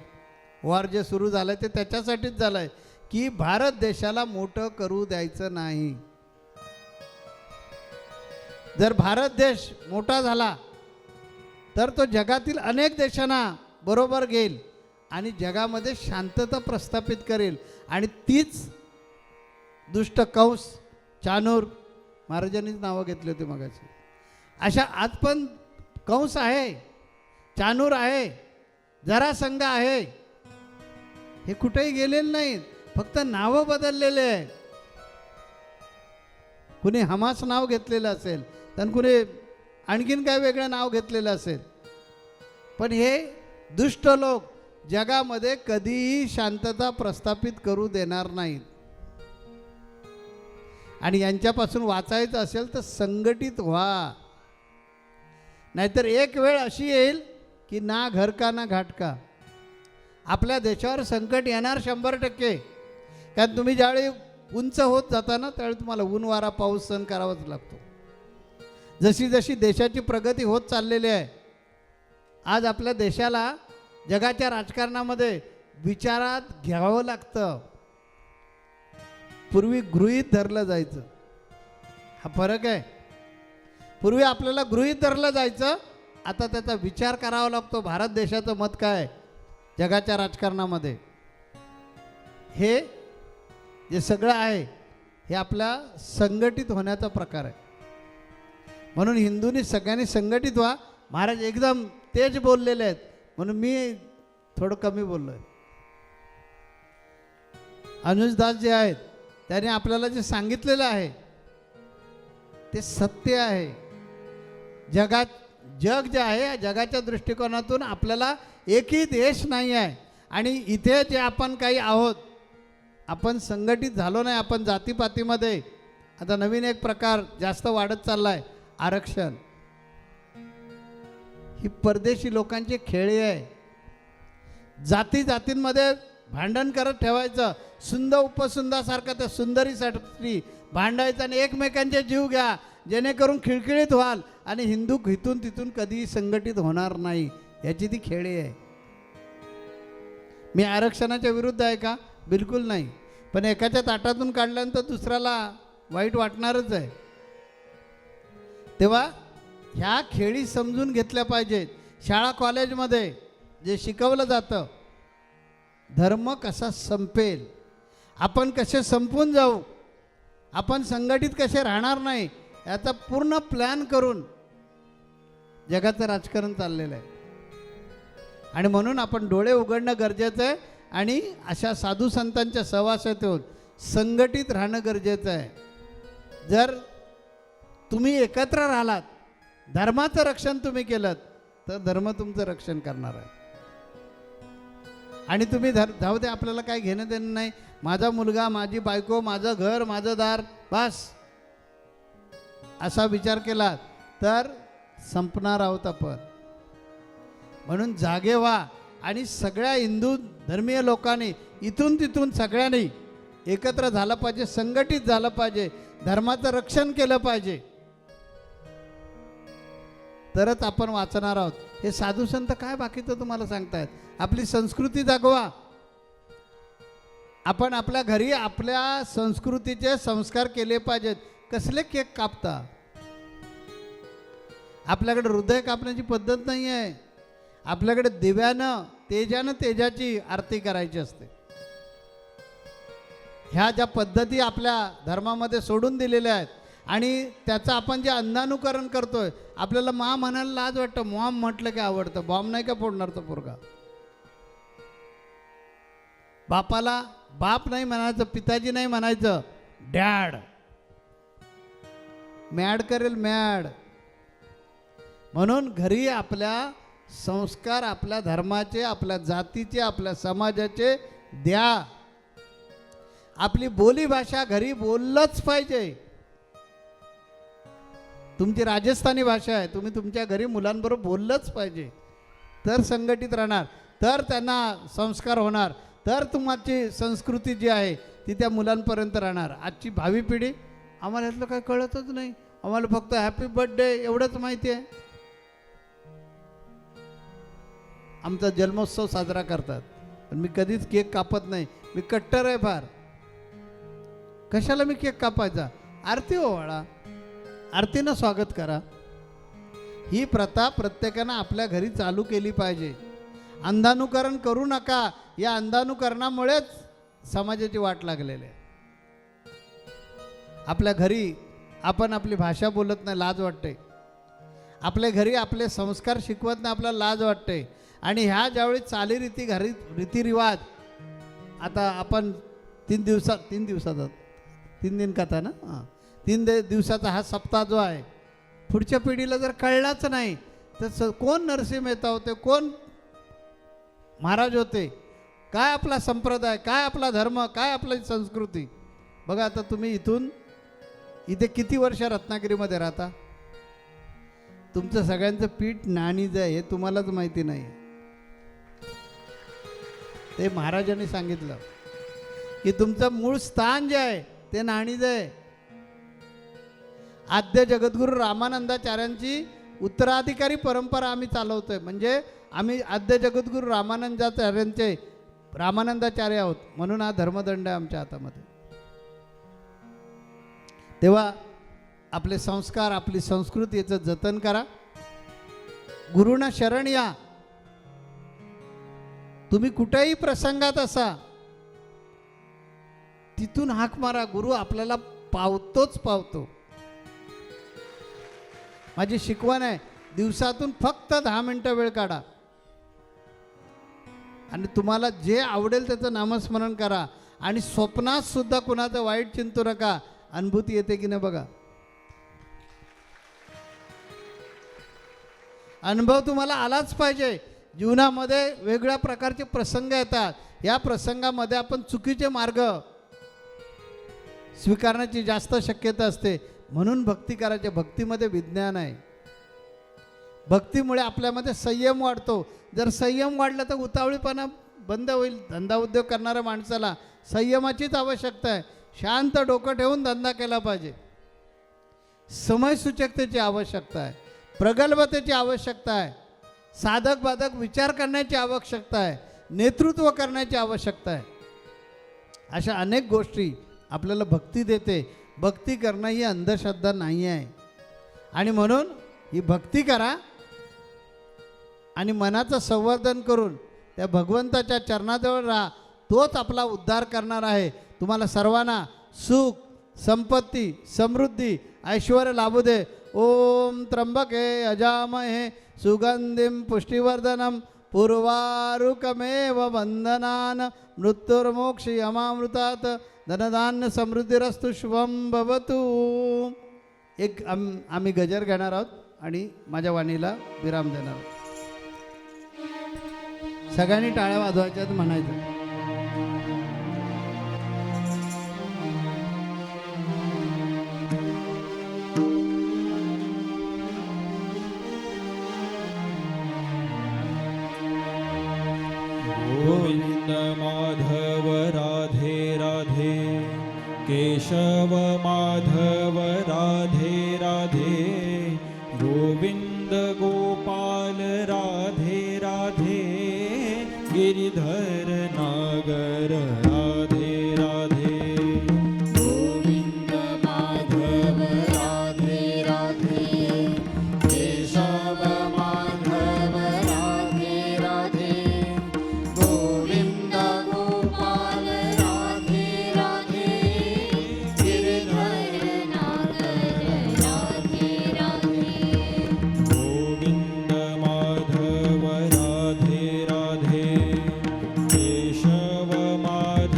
वॉर जे सुरू झालं आहे ते त्याच्यासाठीच झालं आहे की भारत देशाला मोठं करू द्यायचं नाही. जर भारत देश मोठा झाला तर तो जगातील अनेक देशांना बरोबर घेईल आणि जगामध्ये शांतता प्रस्थापित करेल. आणि तीच दुष्ट कंस, चाणूर, महाराजांनीच नावं घेतली होती मगाशी, अशा आज पण कंस आहे, चाणूर आहे, जरासंध आहे, हे कुठेही गेलेले नाहीत, फक्त नावं बदललेले आहे. कुणी हमास नाव घेतलेलं असेल तर कुणी आणखीन काय वेगळं नाव घेतलेलं असेल. पण हे दुष्ट लोक जगामध्ये कधीही शांतता प्रस्थापित करू देणार नाहीत. आणि यांच्यापासून वाचायचं असेल तर संघटित व्हा. नाहीतर एक वेळ अशी येईल की ना घर का ना घाट का. आपल्या देशावर संकट येणार 100%. कारण तुम्ही ज्यावेळी उंच होत जाता ना त्यावेळी तुम्हाला ऊन वारा पाऊस सहन करावाच लागतो. जशी जशी देशाची प्रगती होत चाललेली आहे, आज आपल्या देशाला जगाच्या राजकारणामध्ये विचारात घ्यावं लागतं. पूर्वी गृहीत धरलं जायचं, हा फरक आहे. पूर्वी आपल्याला गृहीत धरलं जायचं, आता त्याचा विचार करावा लागतो. भारत देशाचं मत काय जगाच्या राजकारणामध्ये, हे जे सगळं आहे हे आपल्या संघटित होण्याचा प्रकार आहे. म्हणून हिंदूंनी सगळ्यांनी संघटित व्हा. महाराज एकदम तेज बोललेले आहेत म्हणून मी थोडं कमी बोललो आहे. अनुजदास जे आहेत त्याने आपल्याला जे सांगितलेलं आहे ते सत्य आहे. जग जे आहे जगाच्या दृष्टिकोनातून आपल्याला एकही देश नाही आहे. आणि इथे जे आपण काही आहोत, आपण संघटित झालो नाही. आपण जातीपातीमध्ये आता नवीन एक प्रकार जास्त वाढत चालला आहे, आरक्षण. ही परदेशी लोकांची खेळी आहे. जाती जातींमध्ये भांडण करत ठेवायचं, सुंद उपसुंदासारखं त्या सुंदरीसाठी भांडायचं आणि एकमेकांचे जीव घ्या जेणेकरून खिळखिळीत व्हाल. आणि हिंदू इथून तिथून कधीही संघटित होणार नाही. याची ती खेळी आहे. मी आरक्षणाच्या विरुद्ध आहे का? बिलकुल नाही. पण एकाच्या ताटातून काढल्यानंतर दुसऱ्याला वाईट वाटणारच आहे. तेव्हा ह्या खेळी समजून घेतल्या पाहिजेत. शाळा कॉलेजमध्ये जे शिकवलं जातं, धर्म कसा संपेल, आपण कसे संपून जाऊ, आपण संघटित कसे राहणार नाही, याचा पूर्ण प्लॅन करून जगाचं राजकारण चाललेलं आहे. आणि म्हणून आपण डोळे उघडणं गरजेचं आहे. आणि अशा साधू संतांच्या सहवासात येऊन संघटित राहणं गरजेचं आहे. जर तुम्ही एकत्र राहिलात, धर्माचं रक्षण तुम्ही केलं, तर धर्म तुमचं रक्षण करणार आहे. आणि तुम्ही जाऊ दे आपल्याला काय घेणं देणं नाही, माझा मुलगा, माझी बायको, माझं घर, माझं दार, बस, असा विचार केला तर संपणार आहोत आपण. म्हणून जागे व्हा. आणि सगळ्या हिंदू धर्मीय लोकांनी इथून तिथून सगळ्यांनी एकत्र झालं पाहिजे, संघटित झालं पाहिजे, धर्माचं रक्षण केलं पाहिजे, तरच आपण वाचणार आहोत. हे साधू संत काय बाकीचं तुम्हाला सांगतायत. आपली संस्कृती जगवा. आपण आपल्या घरी आपल्या संस्कृतीचे संस्कार केले पाहिजेत. कसले केक कापता? आपल्याकडे हृदय कापण्याची पद्धत नाही आहे. आपल्याकडे दिव्यानं तेजाची आरती करायची असते. ह्या ज्या पद्धती आपल्या धर्मामध्ये सोडून दिलेल्या आहेत आणि त्याचं आपण जे अंधानुकरण करतोय, आपल्याला मा म्हणायला लाज वाटतं. मॉम म्हटलं की आवडतं. बॉम्ब नाही का फोडणार तो पोरगा? बापाला बाप नाही म्हणायचं, पिताजी नाही म्हणायचं, डॅड. मॅड करेल, मॅड. म्हणून घरी आपल्या संस्कार आपल्या धर्माचे, आपल्या जातीचे, आपल्या समाजाचे द्या. आपली बोली भाषा घरी बोललंच पाहिजे. तुमची राजस्थानी भाषा आहे, तुम्ही तुमच्या घरी मुलांबरोबर बोललंच पाहिजे. तर संघटित राहणार, तर त्यांना संस्कार होणार, तर तुमची संस्कृती जी आहे ती त्या मुलांपर्यंत राहणार. आजची भावी पिढी, आम्हाला यातलं काही कळतच नाही, आम्हाला फक्त हॅपी बर्थडे एवढंच माहिती आहे. आमचा जन्मोत्सव साजरा करतात, पण मी कधीच केक कापत नाही. मी कट्टर आहे फार. कशाला मी केक कापायचा? आरती ओवाळा, आरतीनं स्वागत करा. ही प्रथा प्रत्येकानं आपल्या घरी चालू केली पाहिजे. अंधानुकरण करू नका. या अंधानुकरणामुळेच समाजाची वाट लागलेली आहे. आपल्या घरी आपण आपली भाषा बोलत नाही, लाज वाटते. आपल्या घरी आपले संस्कार शिकवत नाही, आपल्याला लाज वाटते. आणि ह्या ज्यावेळी चालीरीती घरी रीतिरिवाज, आता आपण 3 दिन कथा ना, 3 दिवसाचा हा सप्ताह जो आहे, पुढच्या पिढीला जर कळलाच नाही तर कोण नरसिंह मेहता होते, कोण महाराज होते. काय आपला संप्रदाय, काय आपला धर्म, काय आपली संस्कृती. बघा आता तुम्ही इथे किती वर्ष रत्नागिरीमध्ये राहता. तुमचं सगळ्यांचं पीठ नाणीज आहे हे तुम्हालाच माहिती नाही. ते महाराजांनी सांगितलं की तुमचं मूळ स्थान जे आहे ते नाणीज आहे. आद्य जगद्गुरू रामानंदाचार्यांची उत्तराधिकारी परंपरा आम्ही चालवतोय. म्हणजे आम्ही आद्य जगद्गुरू रामानंदाचार्य आहोत. म्हणून हा धर्मदंड आहे आमच्या हातामध्ये. तेव्हा आपले संस्कार, आपली संस्कृती याचं जतन करा. गुरुना शरण या. तुम्ही कुठेही प्रसंगात असा तिथून हाक मारा. गुरु आपल्याला पावतोच पावतो. माझी शिकवण आहे, दिवसातून फक्त 10 मिनिटं वेळ काढा आणि तुम्हाला जे आवडेल त्याचं नामस्मरण करा. आणि स्वप्नात सुद्धा कुणाचं वाईट चिंतू नका. अनुभूती येते की नाही बघा. अनुभव तुम्हाला आलाच पाहिजे. जीवनामध्ये वेगळ्या प्रकारचे प्रसंग येतात. या प्रसंगामध्ये आपण चुकीचे मार्ग स्वीकारण्याची जास्त शक्यता असते. म्हणून भक्ती करायचे. भक्तीमध्ये विज्ञान आहे. भक्तीमुळे आपल्यामध्ये संयम वाढतो. जर संयम वाढला तर उतावळीपणा बंद होईल. धंदा उद्योग करणाऱ्या माणसाला संयमाचीच आवश्यकता आहे. शांत डोकं ठेवून धंदा केला पाहिजे. समयसूचकतेची आवश्यकता आहे. प्रगल्भतेची आवश्यकता आहे. साधक बाधक विचार करण्याची आवश्यकता आहे. नेतृत्व करण्याची आवश्यकता आहे. अशा अनेक गोष्टी आपल्याला भक्ती देते. भक्ती करणं ही अंधश्रद्धा नाही आहे. आणि म्हणून ही भक्ती करा आणि मनाचं संवर्धन करून त्या भगवंताच्या चरणाजवळ राहा. तोच आपला उद्धार करणार आहे. तुम्हाला सर्वांना सुख, संपत्ती, समृद्धी, ऐश्वर्य लाभू दे. ओम त्र्यंबके अजामहे सुगंधिम पुष्टिवर्धनम पूर्वारुकमेव वंदनान मृत्युर्मोक्षयमामृतात धनधान्य समृद्धिरस्तु शुभम भवतु. एक आम्ही गजर घेणार आहोत आणि माझ्या वाणीला विराम देणार आहोत. सगळ्यांनी टाळ्या वाजवायच्यात म्हणायचं. गोविंद माधव राधे राधे, केशव माधव राधे राधे, गोविंद गोपाल राधे राधे, गिरिधर नागर राधे राधे. गोविंद माधव राधे राधे, केशव माधव राधे राधे, गोविंद गोपाल राधे राधे, गिरिधर नागर राधे राधे. गोविंद माधव राधे राधे, केशव माधव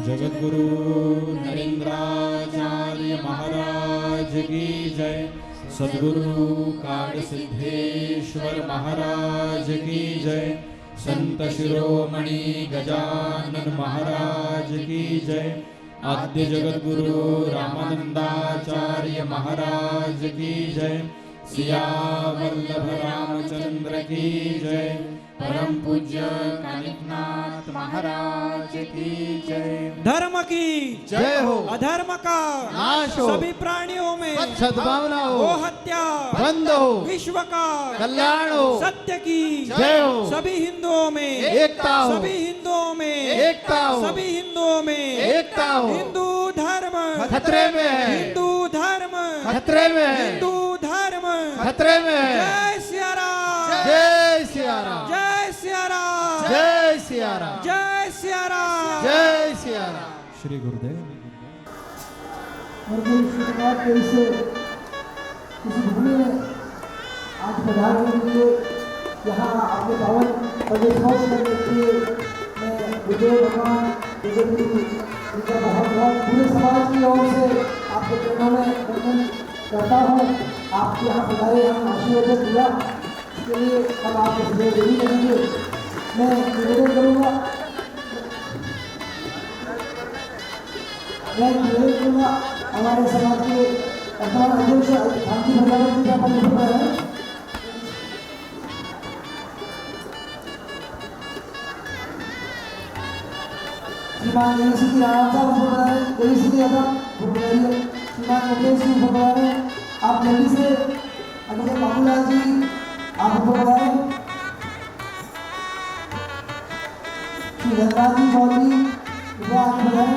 जगद्गुरु नरेंद्राचार्य महाराज की जय। सद्गुरु काड़ सिद्धेश्वर महाराज की जय। संत शिरोमणि गजानन महाराज की जय। आद्य जगद्गुरु रामानंदाचार्य महाराज की जय। सिया वल्लभ रामचंद्र की जय। परम पूज्य कानिकनाथ महाराज की जय। धर्म की जय हो। अधर्म का नाश हो। सभी प्राणियों में सद्भावना हो। गो हत्या बंद हो। विश्व का कल्याण हो। सत्य की जय हो। सभी हिंदुओं में एकता हो। सभी हिंदुओं में एकता हो। सभी हिंदुओं में एकता हो। हिंदू धर्म खतरे में है। हिंदू धर्म खतरे में है। हिंदू धर्म खतरे में है। जय सिया राम जय सिया राम। जय सिया राम जय सिया राम। जय सिया राम जय सिया राम। श्री गुरुदेव। और कोई शुक्रवार के किसी भूमि में आज पधारने के लिए यहाँ अपने पावन प्रदेश करने के लिए मैं गुरुदेव भगवान विजयपुरी इनका बहुत बहुत पूरे समाज की ओर से आपके चरणों में वंदन करता हूँ। आप यहाँ पधारे, हम आशीर्वाद दिया, इसके लिए हम आपको देरी करेंगे। मैं निवेदन करूँगा हमारे समाज के वर्तमान अध्यक्ष शांति भगवती जी का परिचय है। श्रीमान जयश्री राम साहब भगवान जयश्री यादव भगवान श्रीमान मुकेश जी भगवान आप जल्दी से अगले बाबूलाल जी आप भगवान श्री धनराज जी चौधरी आप भगवान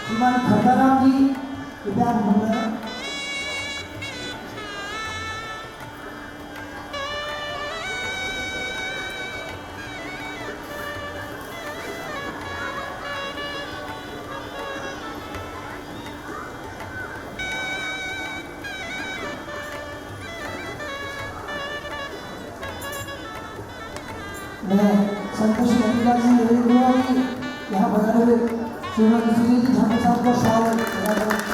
श्रीमान खरदाराम जी कृपया बोल रहे हैं। मैं संतोष महिला जी यहाँ बनाने हुए श्रीमान सुनील जी ठाकुर साहब का स्वागत